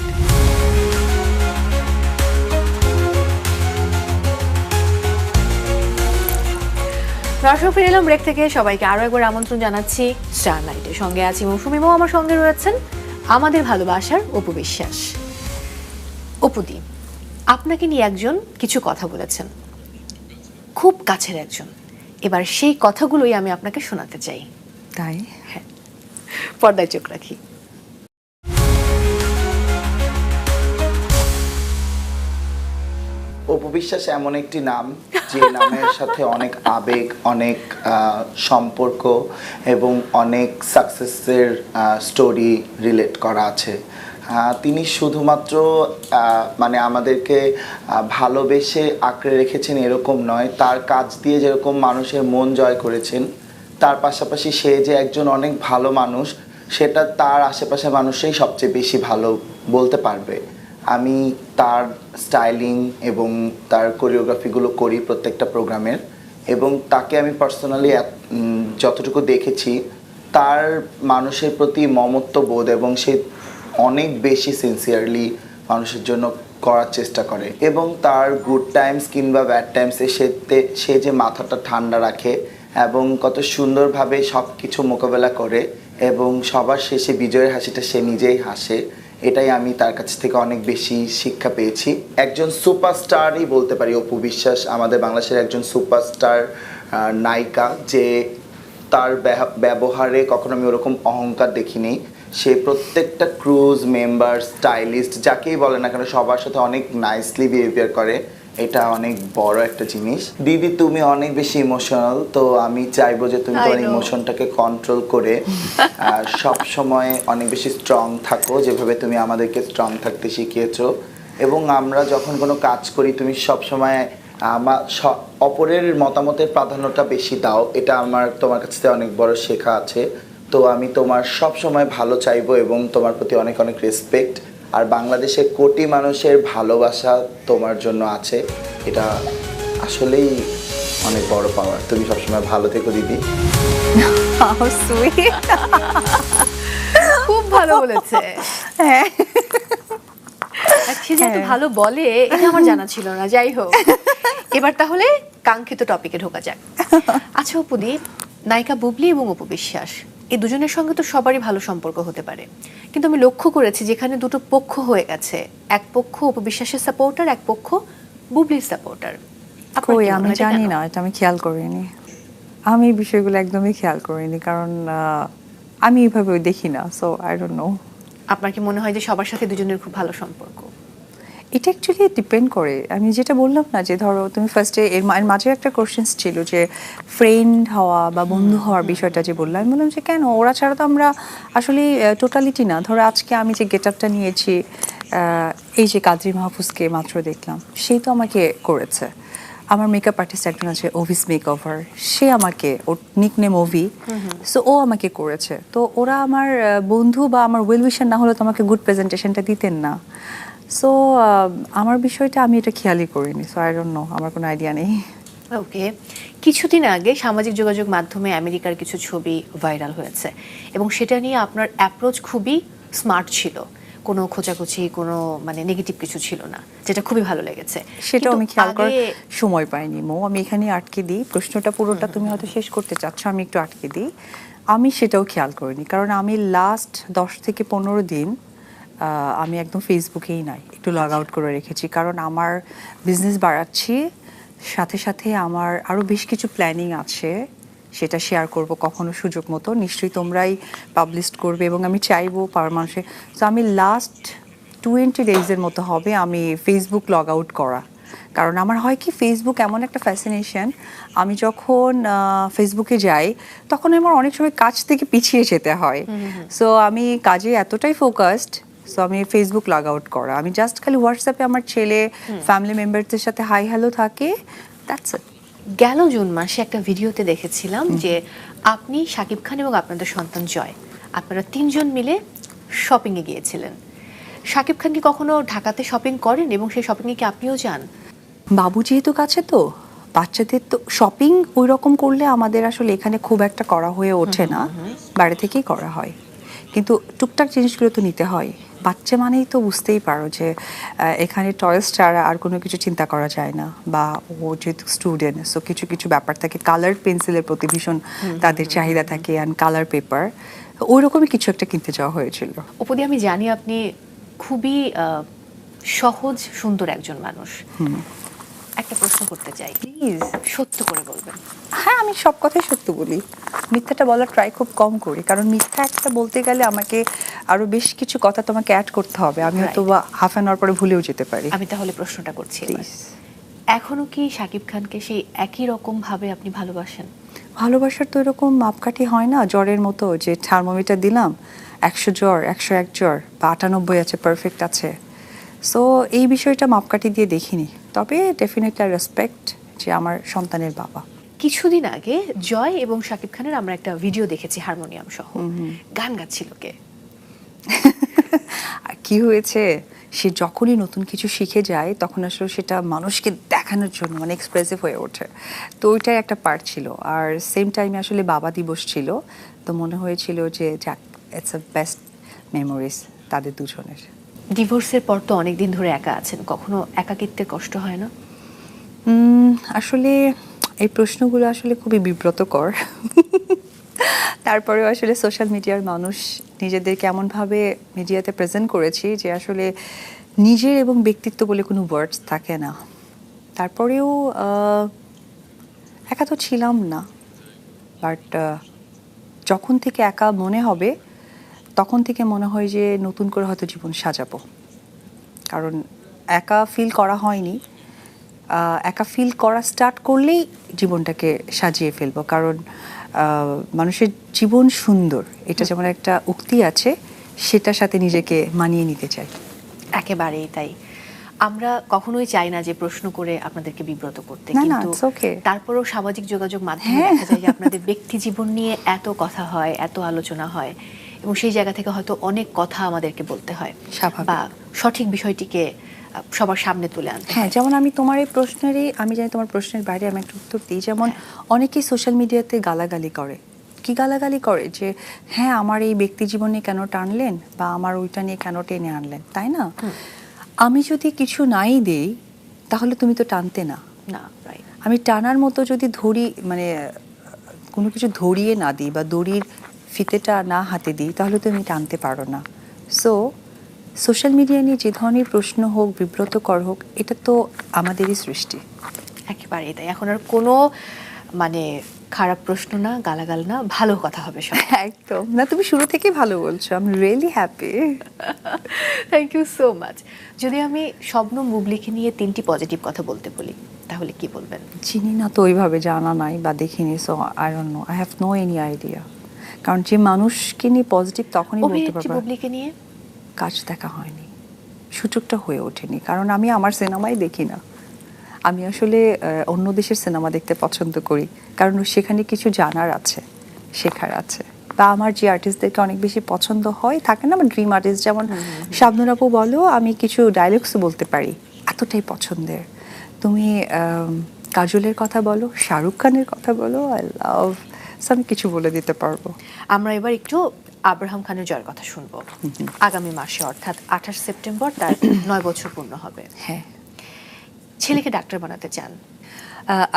দর্শক, ফিরে এলাম ব্রেক থেকে। সবাইকে আরো একবার আমন্ত্রণ জানাচ্ছি স্টার নাইটে। সঙ্গে আছি মৌসুমী মৌ, আমার সঙ্গে রয়েছেন আমাদের ভালোবাসার অপু বিশ্বাস। অপুদি, আপনাকে নিয়ে একজন কিছু কথা বলেছেন, খুব কাছের একজন। এবার সেই কথাগুলোই আমি আপনাকে শোনাতে চাই। তাই? হ্যাঁ, পর্দায় চোখ রাখি। অপু বিশ্বাস এমন একটি নাম যে নামের সাথে অনেক আবেগ, অনেক সম্পর্ক এবং অনেক সাকসেসের স্টোরি রিলেট করা আছে। তিনি শুধুমাত্র মানে আমাদেরকে ভালোবেসে আঁকড়ে রেখেছেন এরকম নয়, তার কাজ দিয়ে যেরকম মানুষের মন জয় করেছেন, তার পাশাপাশি সে যে একজন অনেক ভালো মানুষ সেটা তার আশেপাশের মানুষই সবচেয়ে বেশি ভালো বলতে পারবে। আমি তার স্টাইলিং এবং তার কোরিওগ্রাফিগুলো করি প্রত্যেকটা প্রোগ্রামের, এবং তাকে আমি পার্সোনালি যতটুকু দেখেছি তার মানুষের প্রতি মমত্ববোধ, এবং সে অনেক বেশি সিনসিয়ারলি মানুষের জন্য করার চেষ্টা করে এবং তার গুড টাইমস কিংবা ব্যাড টাইমসে সে যে মাথাটা ঠান্ডা রাখে এবং কত সুন্দরভাবে সব কিছু মোকাবেলা করে এবং সবার শেষে বিজয়ের হাসিটা সে নিজেই হাসে, এটাই আমি তার কাছ থেকে অনেক বেশি শিক্ষা পেয়েছি। একজন সুপারস্টারই বলতে পারি অপু বিশ্বাস, আমাদের বাংলাদেশের একজন সুপারস্টার নায়িকা, যে তার ব্যবহারে কখনো আমি ওরকম অহংকার দেখিনি। সে প্রত্যেকটা ক্রুজ মেম্বার, স্টাইলিস্ট, যাকেই বলে না কেন সবার সাথে অনেক নাইসলি বিহেভিয়ার করে, এটা অনেক বড় একটা জিনিস। দিদি তুমি অনেক বেশি ইমোশনাল, তো আমি চাইবো যে তুমি তোমার ইমোশনটাকে কন্ট্রোল করে সব সময় অনেক বেশি স্ট্রং থাকো, যেভাবে তুমি আমাদেরকে স্ট্রং থাকতে শিখিয়েছো। এবং আমরা যখন কোনো কাজ করি তুমি সব সময় অপরের মতামতের প্রাধান্যটা বেশি দাও, এটা আমার তোমার কাছ থেকে অনেক বড় শেখা আছে। তো আমি তোমার সব সময় ভালো চাইবো এবং তোমার প্রতি অনেক অনেক রেসপেক্ট। আর বাংলাদেশে কোটি মানুষের ভালোবাসা তোমার জন্য আছে, এটা আসলেই অনেক বড় পাওয়ার। তুমি সবসময় ভালো থেকো দিদি। How sweet. খুব ভালো বলেছে। হ্যাঁ, সে যে এত ভালো বলে এটা আমার জানা ছিল না। যাই হোক, এবার তাহলে কাঙ্ক্ষিত টপিকে ঢোকা যাক। আচ্ছা অপুদি, নায়িকা বুবলি এবং অপু বিশ্বাস এই দুজনের সঙ্গে তো সবারই ভালো সম্পর্ক হতে পারে, কিন্তু আমি লক্ষ্য করেছি যেখানে দুটো পক্ষ হয়ে গেছে, এক পক্ষ অপু বিশ্বাসের সাপোর্টার, এক পক্ষ বুবলির সাপোর্টার। কই আমি জানি না, এটা আমি খেয়াল করিনি। আমি বিষয়গুলো একদমই খেয়াল করিনি, কারণ আমি এইভাবে দেখি না, সো আই ডোন্ট নো। আপনার কি মনে হয় যে সবার সাথে দুজনের খুব ভালো সম্পর্ক? এটা অ্যাকচুয়ালি ডিপেন্ড করে। আমি যেটা বললাম না, যে ধরো তুমি ফার্স্টে এর মাঝে একটা কোশ্চেন ছিল যে ফ্রেন্ড হওয়া বা বন্ধু হওয়ার বিষয়টা যে বললাম, আমি বললাম যে কেন, ওরা ছাড়া তো আমরা আসলে টোটালিটি না। ধরো আজকে আমি যে গেট আপটা নিয়েছি, এই যে কাদরি মাহফুজকে মাত্র দেখলাম, সেই তো আমাকে করেছে। আমার মেকআপ আর্টিস্ট একজন আছে ওভিস মেকওভার, সে আমাকে, ওর নিকনেম ওভি, সো ও আমাকে করেছে। তো ওরা আমার বন্ধু বা আমার ওয়েল উইশার না হলে তো আমাকে গুড প্রেজেন্টেশনটা দিতেন না। সো আমার বিষয়টা আমি এটা খেয়ালই করিনি, সো আই ডোন্ট নো, আমার কোনো আইডিয়া নেই। ওকে, কিছুদিন আগে সামাজিক যোগাযোগ মাধ্যমে আমেরিকার কিছু ছবি ভাইরাল হয়েছে এবং সেটা নিয়ে আপনার অ্যাপ্রোচ খুবই স্মার্ট ছিল, কোনো খোঁচাখুচি, কোনো মানে নেগেটিভ কিছু ছিল না, যেটা খুবই ভালো লেগেছে। সেটাও আমি খেয়াল করার সময় পাইনি মো। আমি এখানে আটকে দিই, প্রশ্নটা পুরোটা তুমি হয়তো শেষ করতে চাচ্ছ, আমি একটু আটকে দিই। আমি সেটাও খেয়াল করিনি, কারণ আমি লাস্ট 10 থেকে 15 দিন আমি একদম ফেসবুকেই নাই, একটু লগ আউট করে রেখেছি, কারণ আমার বিজনেস বাড়াচ্ছি, সাথে সাথে আমার আরও বেশ কিছু প্ল্যানিং আছে, সেটা শেয়ার করব কখনো সুযোগ মতো, নিশ্চয়ই তোমরাই পাবলিশ করবে এবং আমি চাইবো পাওয়ার মানুষের। তো আমি লাস্ট 20 ডেজের মতো হবে আমি ফেসবুক লগ আউট করা, কারণ আমার হয় কি, ফেসবুক এমন একটা ফ্যাসিনেশন, আমি যখন ফেসবুকে যাই তখন আমার অনেক সময় কাজ থেকে পিছিয়ে যেতে হয়। সো আমি কাজে এতটাই ফোকাসড, সো আমি ফেসবুক লগ আউট করা, আমি জাস্ট খালি হোয়াটসঅ্যাপে আমার ছেলে ফ্যামিলি মেম্বারদের সাথে হাই হ্যালো থাকে, দ্যাটস ইট। গেল জুন মাসে একটা ভিডিওতে দেখেছিলাম যে আপনি, শাকিব খান এবং আপনাদের সন্তান জয়, আপনারা 3 জন মিলে শপিংয়ে গিয়েছিলেন। শাকিব খান কি কখনো ঢাকাতে শপিং করেন এবং সেই শপিংয়ে কি আপনিও যান? বাবু যেহেতু কাছে, তো বাচ্চাদের তো শপিং ওই রকম করলে আমাদের আসলে এখানে খুব একটা করা হয়ে ওঠে না, বাইরে থেকেই করা হয়, কিন্তু টুকটাক জিনিসগুলো তো নিতে হয়। বাচ্চা মানেই তো বুঝতেই পারো যে এখানে টয়েস ছাড়া আর কোনো কিছু চিন্তা করা যায় না, বা ও যেহেতু স্টুডেন্ট, সো কিছু কিছু ব্যাপার থাকে, কালার পেন্সিলের প্রতি ভীষণ তাদের চাহিদা থাকে, অ্যান্ড কালার পেপার, ওই রকমই কিছু একটা কিনতে যাওয়া হয়েছিল। উপদি, আমি জানি আপনি খুবই সহজ সুন্দর একজন মানুষ, একটা প্রশ্ন করতে চাই, প্লিজ সত্য করে বলবেন। হ্যাঁ, আমি সব কথাই সত্য বলি, মিথ্যাটা বলার ট্রাই খুব কম করি, কারণ মিথ্যা একটা বলতে গেলে আমাকে আরো বেশ কিছু কথা তোমাকে অ্যাড করতে হবে, আমি হয়তো বা হাফ অ্যান আওয়ার পরে ভুলেও যেতে পারি। আমি তাহলে প্রশ্নটা করছি, এখনো কি শাকিব খানকে সেই একই রকম ভাবে আপনি ভালোবাসেন? ভালোবাসার তো এরকম মাপকাঠি হয় না, জ্বরের মতো যে থার্মোমিটার দিলাম 100 জ্বর, 101 জ্বর বা 98 আছে, পারফেক্ট আছে। সো এই বিষয়টা মাপকাঠি দিয়ে দেখিনি, তবে ডেফিনেটলি রেসপেক্ট যে আমার সন্তানের বাবা। কিছুদিন আগে জয় এবং শাকিব খানের আমরা একটা ভিডিও দেখেছি হারমোনিয়াম সহ, গান গাচ্ছিল কে? কি হয়েছে, সে যখনই নতুন কিছু শিখে যায় তখন আসলে সেটা মানুষকে দেখানোর জন্য মানে এক্সপ্রেসিভ হয়ে ওঠে, তো ওইটাই একটা পার্ট ছিল। আর সেম টাইমে আসলে বাবা দিবস ছিল, তো মনে হয়েছিল যে যাক, ইটস আ বেস্ট মেমোরিজ তাদের দুজনের। ডিভোর্সের পর তো অনেকদিন ধরে একা আছেন, কখনো একাকিত্বের কষ্ট হয় না? আসলে এই প্রশ্নগুলো আসলে খুবই বিব্রতকর। তারপরেও আসলে সোশ্যাল মিডিয়ার মানুষ নিজেদেরকে এমনভাবে মিডিয়াতে প্রেজেন্ট করেছি যে আসলে নিজের এবং ব্যক্তিত্ব বলে কোনো ওয়ার্ডস থাকে না। তারপরেও একা তো ছিলাম না, বাট যখন থেকে একা মনে হবে তখন থেকে মনে হয় যে নতুন করে হয়তো জীবন সাজাবো। কারণ একা ফিল করা হয়নি, একা ফিল করা স্টার্ট করলেই জীবনটাকে সাজিয়ে ফেলবো। কারণ মানুষের জীবন সুন্দর, এটা যেমন একটা উক্তি আছে, সেটার সাথে নিজেকে মানিয়ে নিতে চাই। একেবারেই তাই। আমরা কখনোই চাই না যে প্রশ্ন করে আপনাদেরকে বিব্রত করতে, না, কিন্তু it's okay. তারপরেও সামাজিক যোগাযোগ মাধ্যমে দেখা যায় যে আপনাদের ব্যক্তি জীবন নিয়ে এত কথা হয়, এত আলোচনা হয়, এবং সেই জায়গা থেকে হয়তো অনেক কথা আমাদেরকে বলতে হয় স্বাভাবিক। বা সঠিক বিষয়টিকে সবার সামনে তুলে আনতে হ্যাঁ, হয়। যেমন আমি তোমার এই প্রশ্নেরই, আমি জানি তোমার প্রশ্নের বাইরে আমি একটা উত্তর দিই। যেমন অনেকেই সোশ্যাল মিডিয়াতে গালাগালি করে। কি গালাগালি করে যে হ্যাঁ আমার এই ব্যক্তি জীবনে কেন টানলেন, বা আমার ওইটা নিয়ে কেন টেনে আনলেন, তাই না? আমি যদি কিছু নাই দেই তাহলে তুমি তো টানতে না। না, রাইট। আমি টানার মতো যদি ধরি, মানে কোনো কিছু ধরিয়ে না দিই বা দড়ির ফিতেটা না হাতে দিই, তাহলে তুমি টানতে পারো না। সো সোশ্যাল মিডিয়া নিয়ে যে ধরনের প্রশ্ন হোক, বিব্রতকর হোক, এটা তো আমাদেরই সৃষ্টি। একেবারেই তাই। এখন আর কোনো মানে খারাপ প্রশ্ন না, গালাগাল না, ভালো কথা হবে সব। একদম না, তুমি শুরু থেকেই ভালো বলছো। I am really happy. Thank you so much. যদি আমি শবনম বুবলিকে নিয়ে 3টি পজিটিভ কথা বলতে বলি, তাহলে কি বলবেন? চিনি না তো, ওইভাবে জানা নাই বা দেখিনি, so I don't know, I have no any idea. কারণ যে মানুষকে নিয়ে পজিটিভ তখনই বলতে অভিনেত্রী পারবো, বুবলিকে নিয়ে কাজ দেখা হয়নি, সুযোগটা হয়ে ওঠেনি। কারণ আমি আমার সিনেমাই দেখি না। আমি আসলে অন্য দেশের সিনেমা দেখতে পছন্দ করি, কারণ সেখানে কিছু জানার আছে, শেখার আছে। বা আমার যে আর্টিস্টদেরকে অনেক বেশি পছন্দ হয়, থাকে না আমার ড্রিম আর্টিস্ট, যেমন শাবনূর আপু বলো, আমি কিছু ডায়লগসও বলতে পারি, এতটাই পছন্দের। তুমি কাজলের কথা বলো, শাহরুখ খানের কথা বলো, আই লাভ, আমি কিছু বলে দিতে পারবো। আমরা এবার একটু আব্রাহাম খানের জয়ের কথা শুনবো। আগামী মাসে অর্থাৎ 28 সেপ্টেম্বর তার 9 বছর পূর্ণ হবে। হ্যাঁ, ছেলেকে ডাক্তার বানাতে চান।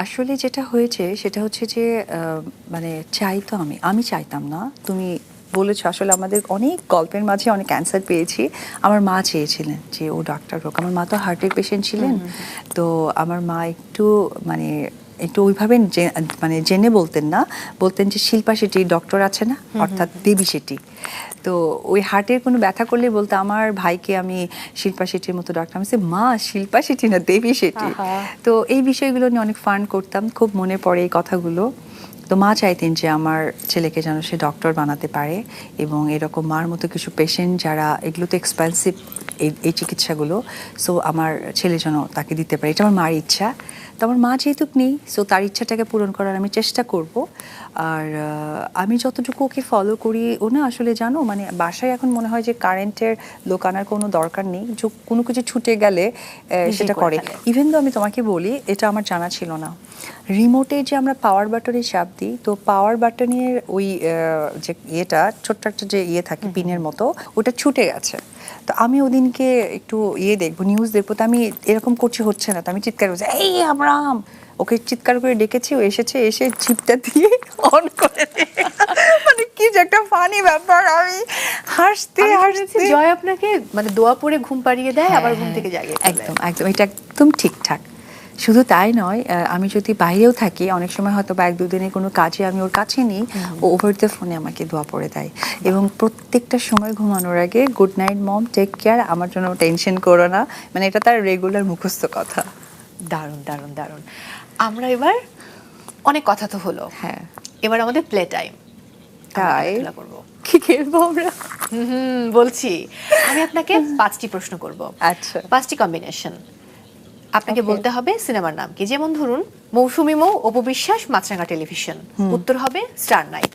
আসলে যেটা হয়েছে সেটা হচ্ছে যে মানে চাইতো, আমি চাইতাম না। তুমি বলেছো, আসলে আমাদের অনেক গল্পের মাঝে অনেক অ্যান্সার পেয়েছি। আমার মা চেয়েছিলেন যে ও ডাক্তার হোক। আমার মা তো হার্টের পেশেন্ট ছিলেন, তো আমার মা একটু ওইভাবে মানে জেনে বলতেন না, বলতেন যে শিল্পা শেট্টি ডক্টর আছে না, অর্থাৎ দেবী শেট্টি। তো ওই হার্টের কোনো ব্যথা করলে বলতে আমার ভাইকে আমি শিল্পা শেট্টির মতো ডাক্তার। আমি বলছি, মা শিল্পা শেট্টি না, দেবী শেট্টি। তো এই বিষয়গুলো নিয়ে অনেক ফান করতাম, খুব মনে পড়ে এই কথাগুলো। তো মা চাইতেন যে আমার ছেলেকে যেন সে ডক্টর বানাতে পারে, এবং এরকম মার মতো কিছু পেশেন্ট যারা, এগুলো তো এক্সপেন্সিভ এই চিকিৎসাগুলো, সো আমার ছেলে যেন তাকে দিতে পারে, এটা আমার মার ইচ্ছা। তো আমার মা যেহেতু নেই, সো তার ইচ্ছাটাকে পূরণ করার আমি চেষ্টা করব। আর আমি যতটুকু ওকে ফলো করি, ও না আসলে জানো, মানে বাসায় এখন মনে হয় যে কারেন্টের লোক আনার কোনো দরকার নেই, যে কোনো কিছু ছুটে গেলে সেটা করে। ইভেন তো আমি তোমাকে বলি, এটা আমার জানা ছিল না, রিমোটে যে আমরা পাওয়ার বাটনে চাপ দিই, তো পাওয়ার বাটনের ওই যে ইয়েটা, ছোট্ট একটা যে ইয়ে থাকে পিনের মতো, ওটা ছুটে গেছে। তো আমি ওদিনকে একটু দেখবো, নিউজ দেখবো, তো আমি এরকম করছি, হচ্ছে না, তো আমি চিৎকার করছি, এই আব্রাহাম, ওকে চিৎকার করে ডেকেছি, ও এসে চিপটা দিয়ে অন করে মানে কি যে একটা ফানি ব্যাপার। আমি হাসতে জয় আপনাকে মানে দোয়া পড়ে ঘুম পাড়িয়ে দেয়, আবার ঘুম থেকে জাগিয়ে তোলে। একদম একদম, এটা একদম ঠিকঠাক। শুধু তাই নয়, আমি যদি বাইরেও থাকি, অনেক সময় হয়তো বা 1-2 দিনের কোনো কাজে আমি ওর কাছে নিই, ও ওভার দ্য ফোনে আমাকে দোয়া পড়ে দেয়। এবং প্রত্যেকটা সময় ঘুমানোর আগে, গুড নাইট মম, টেক কেয়ার, আমার জন্য টেনশন করো না, মানে এটা তার রেগুলার মুখস্থ কথা। দারুণ দারুণ দারুণ। আমরা এবার, অনেক কথা তো হলো, হ্যাঁ, এবার আমাদের প্লে টাইম। তাই কি খেলবো আমরা? বলছি, আমি আপনাকে 5টি প্রশ্ন করব। আচ্ছা, 5টি কম্বিনেশন। আপনাকে বলতে হবে সিনেমার নাম কি। যেমন ধরুন, মৌসুমী মৌ, অপু বিশ্বাস, মাছরাঙা টেলিভিশন। উত্তর হবে স্টার নাইট।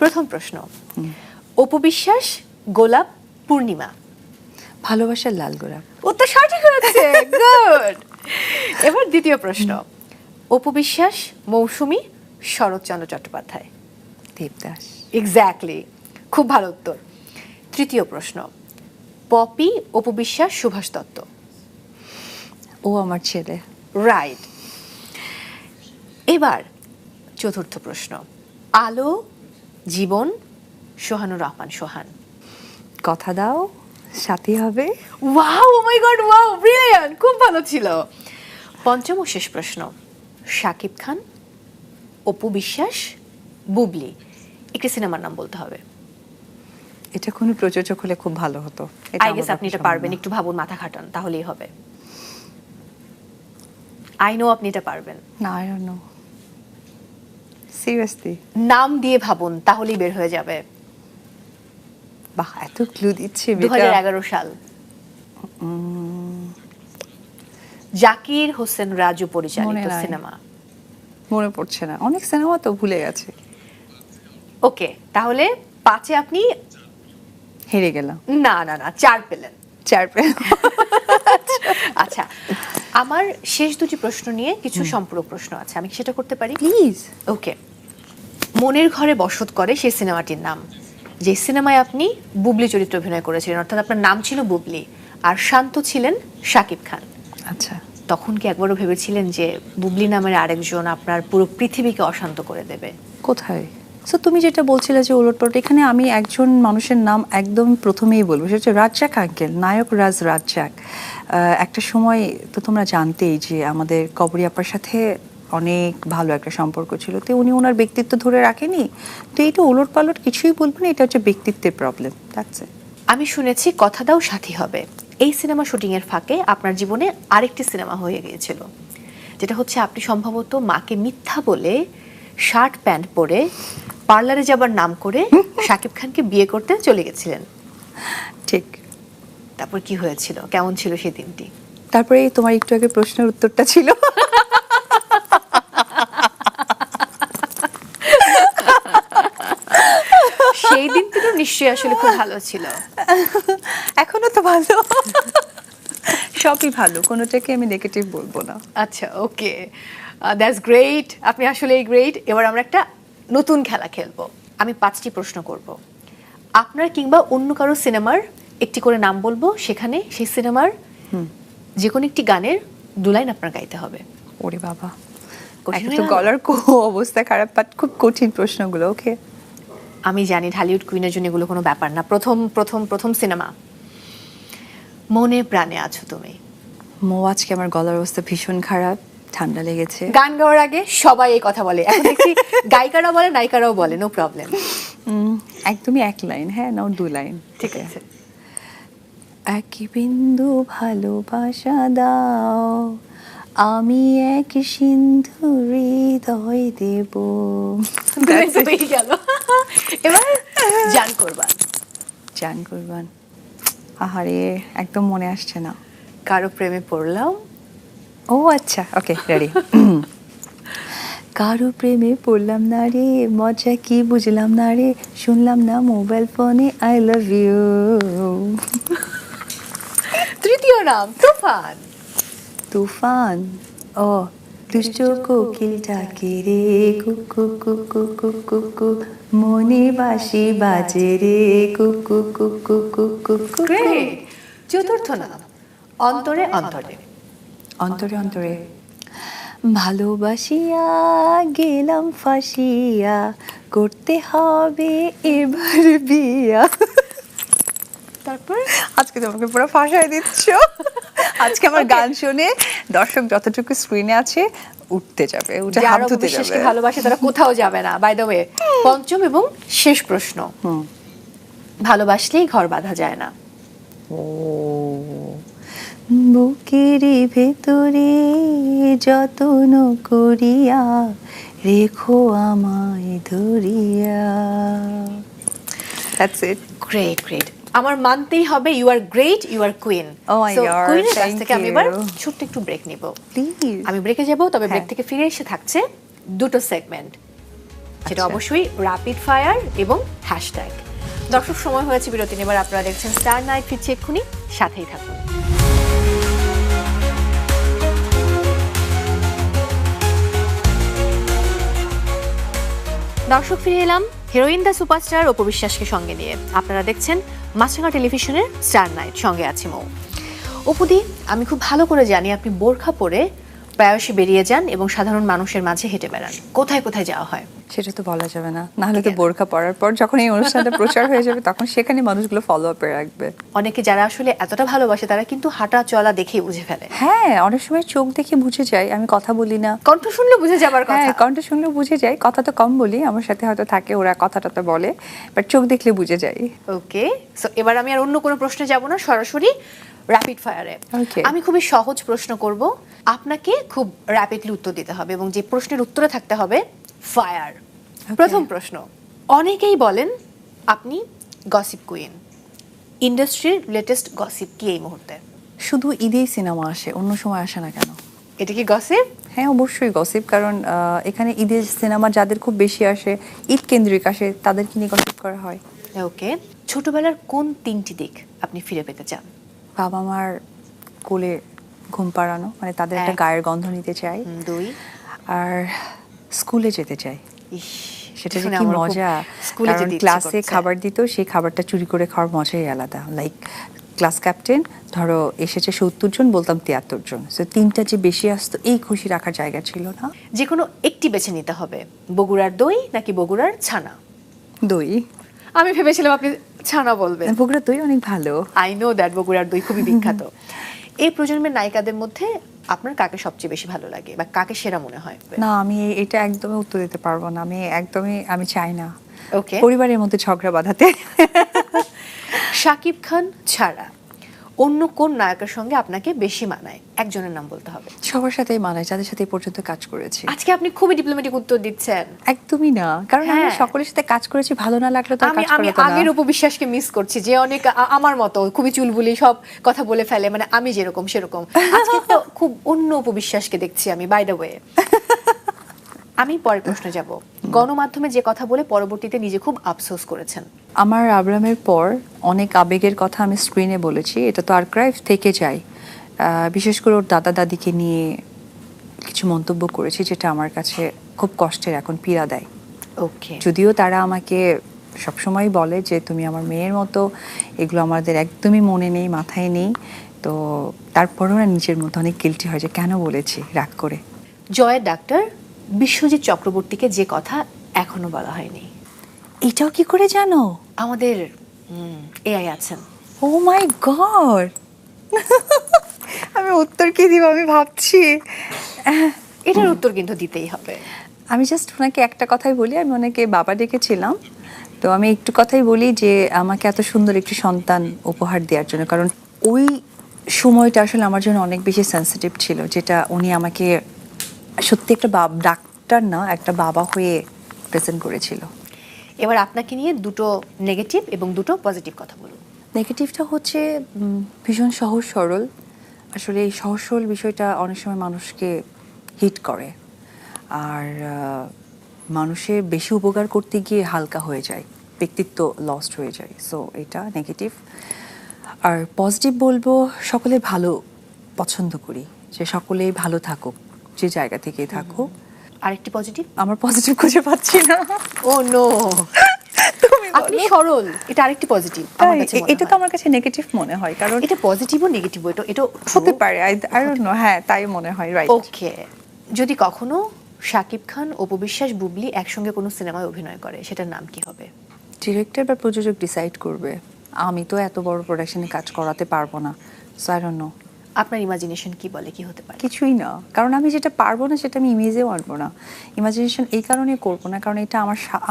প্রথম প্রশ্ন, অপু বিশ্বাস, গোলাপ, পূর্ণিমা। ভালোবাসার লাল গোলাপ। উত্তর সঠিক হয়েছে, গুড। এবার দ্বিতীয় প্রশ্ন, অপু বিশ্বাস, মৌসুমী, শরৎচন্দ্র চট্টোপাধ্যায়। দেবদাস। এক্স্যাক্টলি, খুব ভালো উত্তর। তৃতীয় প্রশ্ন, পপি, অপু বিশ্বাস, সুভাষ দত্ত। ও আমার ছেলে। রাইট। এবার চতুর্থ প্রশ্ন, আলো, জীবন, সোহানুর রহমান সোহান। কথা দাও সাথী হবে। ওয়াও, ও মাই গড, ওয়াও, ব্রিলিয়ান্ট, খুব ভালো ছিল। পঞ্চম ও শেষ প্রশ্ন, শাকিব খান, অপু বিশ্বাস, বুবলি। একটি সিনেমার নাম বলতে হবে। এটা কোনো প্রযোজক হলে খুব ভালো হতো। আই গেস আপনি এটা পারবেন, একটু ভাবুন, মাথা খাটান, তাহলেই হবে। আই নো আপনি এটা পারবেন। না, আই ডোন্ট নো, সিরিয়াসলি। নাম দিয়ে ভাবুন, তাহলেই বের হয়ে যাবে। বাহ, এত ক্লু দিচ্ছে। 2011 সাল। জাকির হোসেন রাজু পরিচালিত মনে নাই। সিনেমা। মনে পড়ছে না, অনেক সিনেমা তো ভুলে গেছে। ওকে, তাহলে 5-এ আপনি হেরে গেলাম। না না না 4 পেলেন। 4 পেলাম। আচ্ছা, আমার শেষ দুটি প্রশ্ন নিয়ে কিছু সম্পূরক প্রশ্ন আছে, আমি কি সেটা করতে পারি? প্লিজ। ওকে, মনের ঘরে বসত করে সেই সিনেমাটির নাম, যে সিনেমায় আপনি বুবলি চরিত্রে অভিনয় করেছিলেন, অর্থাৎ আপনার নাম ছিল বুবলি আর শান্ত ছিলেন শাকিব খান। আচ্ছা, তখন কি একবারও ভেবেছিলেন যে বুবলি নামের আরেকজন আপনার পুরো পৃথিবীকে অশান্ত করে দেবে? কোথায়? সো তুমি যেটা বলছিলে যে ওলটপালট, এখানে আমি একজন মানুষের নাম একদম প্রথমেই বলবো, সেটা হচ্ছে রাজ্জাক আঙ্কেল, নায়ক রাজ্জাক। একটা সময় তো তোমরা জানতেই যে আমাদের কবরী আপার সাথে অনেক ভালো একটা সম্পর্ক ছিল, তো উনি ওনার ব্যক্তিত্ব ধরে রাখেনি। তো এইটা ওলটপালট কিছুই বলবো না, এটা হচ্ছে ব্যক্তিত্বের প্রবলেম। That's it. আমি শুনেছি কথা দাও সাথী হবে, এই সিনেমা শুটিং এর ফাঁকে আপনার জীবনে আরেকটি সিনেমা হয়ে গিয়েছিল, যেটা হচ্ছে আপনি সম্ভবত মাকে মিথ্যা বলে শার্ট প্যান্ট পরে পার্লারে যাবার নাম করে শাকিব খানকে বিয়ে করতে চলে গেছিলেন। ঠিক। তারপর কি হয়েছিল, কেমন ছিল সেই দিনটি? তারপরে তোমার একটু আগে প্রশ্নের উত্তরটা ছিল। সেই দিনটি তো নিশ্চয়ই আসলে খুব ভালো ছিল। এখনো তো ভালো, সবই ভালো, কোনোটাকে আমি নেগেটিভ বলবো না। আচ্ছা, ওকে, দ্যাটস গ্রেট, আপনি আসলেই গ্রেট। এবার আমরা একটা নতুন খেলা খেলবো। আমি 5টি প্রশ্ন করব, আপনার কিংবা অন্য কারো সিনেমার একটি করে নাম বলবো, সেখানে সেই সিনেমার যে কোনো একটি গানের 2 লাইন আপনার গাইতে হবে। ওরে বাবা, কঠিন একটা হয়ে তো গেল? গলার অবস্থা খারাপ, বাট খুব কঠিন প্রশ্নগুলো। ওকে, আমি জানি ঢালিউড কুইনের জন্য এগুলো কোনো ব্যাপার না। প্রথম সিনেমা, মনে প্রাণে আছো তুমি। আজকে আমার গলার অবস্থা ভীষণ খারাপ, ঠান্ডা লেগেছে। গান গাওয়ার আগে সবাই এই কথা বলে, এখন দেখছি গায়িকারা বলে, নায়িকারাও বলে, নো প্রবলেম। একদমই 1 লাইন, হ্যাঁ, নাও 2 লাইন। ঠিক আছে। এক বিন্দু ভালোবাসা দাও, আমি এক সিন্ধু হৃদয় দেব। হয়ে গেল। এবার জান করবান। জান কুরবান, আহারে একদম মনে আসছে না। কারো প্রেমে পড়লাম। ও আচ্ছা, ওকে, রেডি। কারো প্রেমে পড়লাম না রে, মজা কি বুঝলাম না রে, শুনলাম না মোবাইল ফোনে আই লাভ ইউ। তৃতীয় নাম তুফান। তুফান, ও দুষ্ট কোকিল ডাকে রে, কুকু কুকু কুকু কুকু, মনে বাঁশি বাজে রে, কুকু কুকু কুকু কুকু। গ্রেট। চতুর্থ নাম অন্তরে অন্তরে। অন্তরে অন্তরে, ভালোবাসিয়া গেলাম ফাঁসিয়া, করতে হবে এবার বিয়া। তারপর আজকে তোমাকে পুরো ফাঁসায় দিচ্ছ। আজকে আমার গান শুনে দর্শক যতটুকু স্ক্রিনে আছে উঠতে যাবে, উঠে হাত যারা ধুতে বিশ্বাসকে যাবে। ভালোবাসে তারা কোথাও যাবে না। বাই দ্য ওয়ে, পঞ্চম এবং শেষ প্রশ্ন, ভালোবাসলেই ঘর বাঁধা যায় না। বুকের ভেতরে যত্ন করিয়া রেখো আমায় ধরিয়া। That's it. গ্রেট গ্রেট, আমার মানতেই হবে, you are great, you are queen. Oh my God, কুইনের কাছ thank থেকে আমি you. এবার ছোট্ট একটু ব্রেক নিব। Please. আমি ব্রেকে যাব, তবে ব্রেক হ্যাঁ। থেকে ফিরে এসে থাকছে 2টো সেগমেন্ট, যেটা আচ্ছা। অবশ্যই র্যাপিড ফায়ার এবং হ্যাশট্যাগ। দর্শক, সময় হয়েছে বিরতি নেবার। আপনারা দেখছেন স্টার নাইট, ফিরছে এক্ষুনি, সাথেই থাকুন। দর্শক, ফিরে এলাম হিরোইন দ্য সুপারস্টার অপু বিশ্বাসকে সঙ্গে নিয়ে আপনারা দেখছেন মাছরাঙা টেলিভিশনের স্টার নাইট, সঙ্গে আছি মৌ। অপুদি, আমি খুব ভালো করে জানি আপনি বোরখা পরে প্রায়শই বেরিয়ে যান এবং সাধারণ মানুষের মাঝে হেঁটে বেড়ান। কোথায় কোথায় যাওয়া হয়? সেটা তো বলা যাবে না, নাহলে তো বোরখা পরার পর যখন এই অনুষ্ঠানটা প্রচার হয়ে যাবে তখন সেখানে মানুষগুলো ফলো আপে রাখবে। অনেকে যারা আসলে এতটা ভালোবাসে তারা কিন্তু হাঁটা চলা দেখেই বুঝে ফেলে। হ্যাঁ, অনেক সময় চোখ দেখে বুঝে যায়, আমি কথা বলি না, কণ্ঠ শুনলে বুঝে যাবার কথা। হ্যাঁ, কণ্ঠ শুনলে বুঝে যায়, কথা তো কম বলি, আমার সাথে হয়তো থাকে ওরা কথাটা তো বলে, বাট চোখ দেখলে বুঝে যায়। ওকে, সো এবার আমি আর অন্য কোনো প্রশ্নে যাব না, সরাসরি র্যাপিড ফায়ারে। Okay. আমি খুবই সহজ প্রশ্ন করব, আপনাকে খুব র্যাপিডলি উত্তর দিতে হবে এবং যে প্রশ্নের উত্তরে থাকতে হবে ফায়ার। প্রথম প্রশ্ন, অনেকেই বলেন আপনি গসিপ কুইন। ইন্ডাস্ট্রির লেটেস্ট গসিপ কি এই মুহূর্তে? শুধু ঈদেই সিনেমা আসে, অন্য সময় আসে না কেন? এটা কি গসিপ? হ্যাঁ, অবশ্যই গসিপ, কারণ এখানে ঈদের সিনেমা যাদের খুব বেশি আসে, ঈদ কেন্দ্রিক আসে, তাদেরকে নিয়ে গসিপ করা হয়। ওকে, ছোটবেলার কোন তিনটি দিক আপনি ফিরে পেতে চান? বাবা মার কোলে ঘুম পাড়ানো, মানে তাদের একটা এক। গায়ের গন্ধ নিতে চাই। 2, আর স্কুলে যেতে চাই, ইস, সেটা যে শুনে কি আমার খুব মজা। স্কুলে কারণ যেতে ইচ্ছে ক্লাসে করছে। খাবার দিত, সেই খাবারটা চুরি করে খাওয়ার মজাই আলাদা। লাইক ক্লাস ক্যাপ্টেন ধরো এসেছে 70 জন, বলতাম 73 জন, সো 3টা যে বেশি আসতো, এই খুশি রাখার জায়গা ছিল না। যে কোনো একটি বেছে নিতে হবে, বগুড়ার দই নাকি বগুড়ার ছানা? দই। আমি ভেবেছিলাম আপনি ছানা বলবেন। বগুড়ার দই অনেক ভালো। আই নো দ্যাট, বগুড়ার দই খুবই বিখ্যাত। এই প্রজন্মের নায়িকাদের মধ্যে আপনার কাকে সবচেয়ে বেশি ভালো লাগে বা কাকে সেরা মনে হয়? না, আমি এটা একদমই উত্তর দিতে পারবো না, আমি চাই না ওকে, পরিবারের মধ্যে ঝগড়া বাঁধাতে। শাকিব খান ছাড়া অন্য কোন নায়কের সঙ্গে আপনাকে বেশি মানায়? একজনের নাম বলতে হবে। সবার সাথেই মানায়, যাদের সাথে এই পর্যন্ত কাজ করেছি। আজকে আপনি খুবই ডিপ্লোম্যাটিক উত্তর দিচ্ছেন। একদমই না, কারণ আমি হ্যাঁ। সকলের সাথে কাজ করেছি, ভালো না লাগলে তো আর আমি কাজ আমি করা হতো না। আগের উপবিশ্বাসকে মিস করছি, যে অনেক আমার মতো খুবই চুলবুলি, সব কথা বলে ফেলে, মানে আমি যেরকম সেরকম। আজকে তো খুব অন্য উপবিশ্বাসকে দেখছি আমি, বাই দ্য ওয়ে। আমি পরের প্রশ্নে যাব। গণমাধ্যমে যে কথা বলে পরবর্তীতে নিজে খুব আফসোস করেছেন? আমার আব্রামের পর অনেক আবেগের কথা আমি স্ক্রিনে বলেছি, এটা তো আর্কাইভ থেকে যায়। বিশেষ করে ওর দাদা দাদিকে নিয়ে কিছু মন্তব্য করেছি, যেটা আমার কাছে খুব কষ্টের, এখন পীড়া দেয়। ওকে, যদিও তারা আমাকে সবসময় বলে যে তুমি আমার মেয়ের মতো, এগুলো আমাদের একদমই মনে নেই, মাথায় নেই, তো তারপরেও না নিজের মতো অনেক গিল্টি হয় যে কেন বলেছি রাগ করে। জয়ের ডাক্তার বিশ্বজিৎ চক্রবর্তীকে যে কথা এখনো বলা হয়নি। এটাও কি করে জানো? আমাদের এআই আছেন। ও মাই গড, আমি উত্তর কি দিব আমি ভাবছি। এটার উত্তর কিন্তু দিতেই হবে। আমি জাস্ট ওনাকে একটা কথাই বলি, আমি ওনাকে বাবা ডেকেছিলাম, তো আমি একটু কথাই বলি যে আমাকে এত সুন্দর একটি সন্তান উপহার দেওয়ার জন্য, কারণ ওই সময়টা আসলে আমার জন্য অনেক বেশি সেন্সিটিভ ছিল, যেটা উনি আমাকে সত্যি একটা ডাক্তার না, একটা বাবা হয়ে প্রেজেন্ট করেছিল। এবার আপনাকে নিয়ে দুটো নেগেটিভ এবং দুটো পজিটিভ কথা বলুন। নেগেটিভটা হচ্ছে ভীষণ সহজ সরল। আসলে এই সহজ সরল বিষয়টা অনেক সময় মানুষকে হিট করে, আর মানুষের বেশি উপকার করতে গিয়ে হালকা হয়ে যায়, ব্যক্তিত্ব লস্ট হয়ে যায়, সো এটা নেগেটিভ। আর পজিটিভ বলবো, সকলে ভালো পছন্দ করি, যে সকলেই ভালো থাকুক, যে জায়গা থেকেই থাকুক। আরেকটি পজিটিভ? আমার পজিটিভ খুঁজে পাচ্ছি না। ও নো, আপনি সরল, এটা আরেকটি পজিটিভ আমার কাছে মনে এটা তো হয়। আমার কাছে নেগেটিভ মনে হয়, কারণ এটা পজিটিভও নেগেটিভ, এটা হতে পারে, আই ডোন্ট নো, হ্যাঁ তাই মনে হয়, রাইট। ওকে, যদি কখনো শাকিব খান, অপু বিশ্বাস, বুবলি একসঙ্গে কোনো সিনেমায় অভিনয় করে, সেটার নাম কি হবে? ডিরেক্টর বা প্রযোজক ডিসাইড করবে, আমি তো এত বড় প্রোডাকশনে কাজ করাতে পারবো না, সো আই ডোন্ট নো। আপনার ইমাজিনেশন কি বলে, কি হতে পারে? কিছুই না, কারণ আমি যেটা পারবো না সেটা আমি ইমেজেও আনবো না। ইমাজিনেশন এই কারণে করবো না, কারণ এটা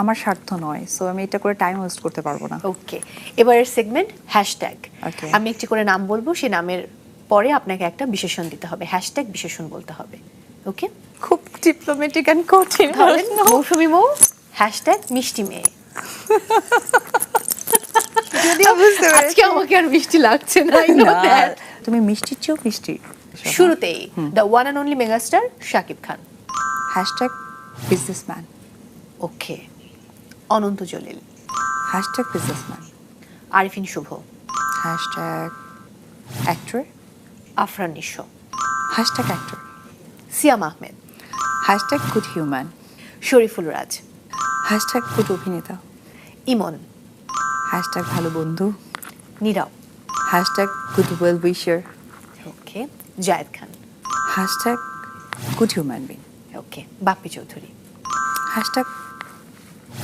আমার স্বার্থ নয়, সো আমি এটা করে টাইম ওয়েস্ট করতে পারবো না। ওকে, এবারের সেগমেন্ট হ্যাশট্যাগ। Okay. আমি একটি করে নাম বলবো, সেই নামের পরে আপনাকে একটা বিশেষণ দিতে হবে, হ্যাশট্যাগ বিশেষণ বলতে হবে। ওকে, খুব ডিপ্লোম্যাটিক অ্যান্ড কঠিন। ধরেন মৌসুমী মৌ, হ্যাশট্যাগ মিষ্টি মেয়ে। যদিও বুঝতে পেরেছি। আজকে আমাকে আর মিষ্টি লাগছে না, I know that. তুমি মিষ্টির চেয়েও মিষ্টি। শুরুতেই the one and only megastar Shakib Khan. Hashtag businessman. Okay, Ananta Jalil. Hashtag businessman. Arifin Shuvo. Hashtag actor. Afran Nisho. Hashtag actor. Siam Ahmed. Hashtag good human. Shariful Raj. Hashtag good অভিনেতা। ইমন, হ্যাশট্যাগ ভালো বন্ধু, Nirob, hashtag good well wisher, okay, Zayed Khan, hashtag good human being, okay, Bappi Chowdhury, hashtag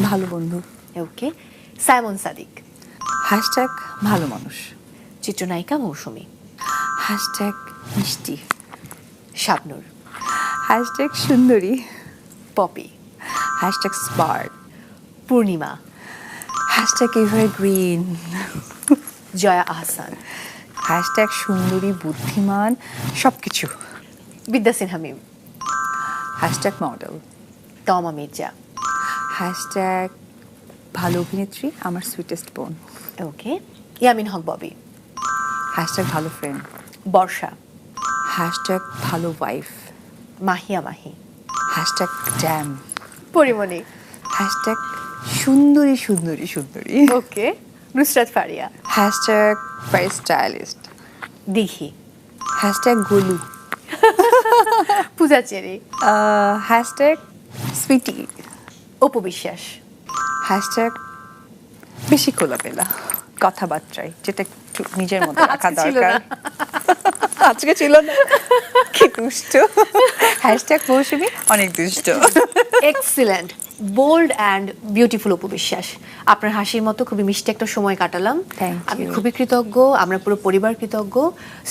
ভালো বন্ধু, ওকে, Simon Sadiq, hashtag ভালো মানুষ, চিত্রনায়িকা Moushumi, hashtag মিষ্টি, Shabnur, hashtag সুন্দরী, Popy, hashtag spark, Purnima, hashtag evergreen, Joya Ahsan, hashtag সুন্দরী, বুদ্ধিমান, সব কিছু, বিদ্যা সিনহা মিম, হ্যাশট্যাগ মডেল, তমা মির্জা, হ্যাশট্যাগ ভালো অভিনেত্রী, আমার সুইটেস্ট বোন, ওকে, ইয়ামিন হক ববি, হ্যাশট্যাগ ভালো ফ্রেন্ড, বর্ষা, হ্যাশট্যাগ ভালো wife, Mahiya Mahi, hashtag damn, Porimoni, hashtag সুন্দরী সুন্দরী সুন্দরী, okay, Nusrat Faria, hashtag very stylish, Dighi, hashtag গোলু, Puja Cherry, hashtag sweety, Apu Biswas, hashtag বেশি খোলামেলা কথাবার্তায়, যেটা একটু নিজের মধ্যে রাখা আজকে ছিল দরকার। না। আজকে ছিল না, কি দুষ্ট। হ্যাশট্যাগ মৌসুমী অনেক দুষ্ট। Excellent, bold and beautiful Apu Biswas. আপনার হাসির মতো খুবই মিষ্টি একটা সময় কাটালাম। Thank আমি you. খুবই কৃতজ্ঞ, আমরা পুরো পরিবার কৃতজ্ঞ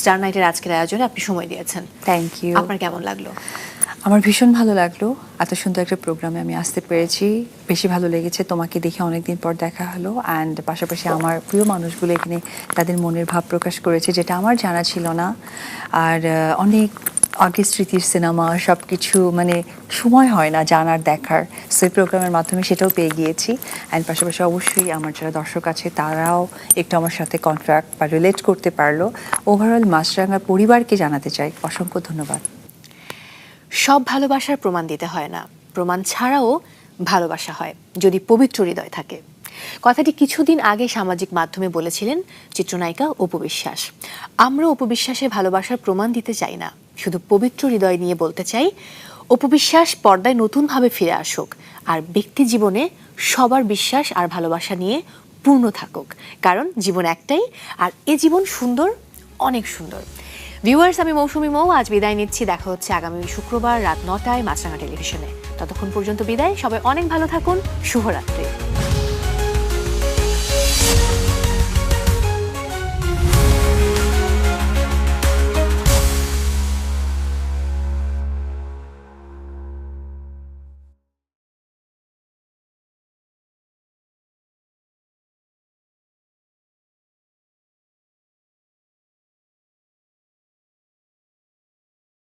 স্টার নাইটের আজকের আয়োজনে আপনি সময় দিয়েছেন। Thank you. আপনার কেমন লাগলো? আমার ভীষণ ভালো লাগলো, এত সুন্দর একটা প্রোগ্রামে আমি আসতে পেরেছি। বেশি ভালো লেগেছে, তোমাকে দেখে অনেকদিন পর দেখা হলো। অ্যান্ড পাশাপাশি আমার প্রিয় মানুষগুলো এখানে তাদের মনের ভাব প্রকাশ করেছে, যেটা আমার জানা ছিল না। আর অনেক আগের স্মৃতির সিনেমা সব কিছু, মানে সময় হয় না জানার দেখার, সেই প্রোগ্রামের মাধ্যমে সেটাও পেয়ে গিয়েছি। অ্যান্ড পাশাপাশি অবশ্যই আমার যারা দর্শক আছে তারাও একটু আমার সাথে কন্ট্রাক্ট বা রিলেট করতে পারলো। ওভারঅল মাছরাঙা পরিবারকে জানাতে চাই অসংখ্য ধন্যবাদ। সব ভালোবাসার প্রমাণ দিতে হয় না, প্রমাণ ছাড়াও ভালোবাসা হয় যদি পবিত্র হৃদয় থাকে। কথাটি কিছুদিন আগে সামাজিক মাধ্যমে বলেছিলেন চিত্রনায়িকা অপু বিশ্বাস। আমরা অপু বিশ্বাসের ভালোবাসার প্রমাণ দিতে চাই না, শুধু পবিত্র হৃদয় নিয়ে বলতে চাই অপু বিশ্বাস পর্দায় নতুনভাবে ফিরে আসুক, আর ব্যক্তি জীবনে সবার বিশ্বাস আর ভালোবাসা নিয়ে পূর্ণ থাকুক। কারণ জীবন একটাই, আর এ জীবন সুন্দর, অনেক সুন্দর। ভিউয়ার্স, আমি মৌসুমী মৌ আজ বিদায় নিচ্ছি। দেখা হচ্ছে আগামী শুক্রবার রাত 9টায় মাছরাঙা টেলিভিশনে। ততক্ষণ পর্যন্ত বিদায়, সবাই অনেক ভালো থাকুন। শুভরাত্রি।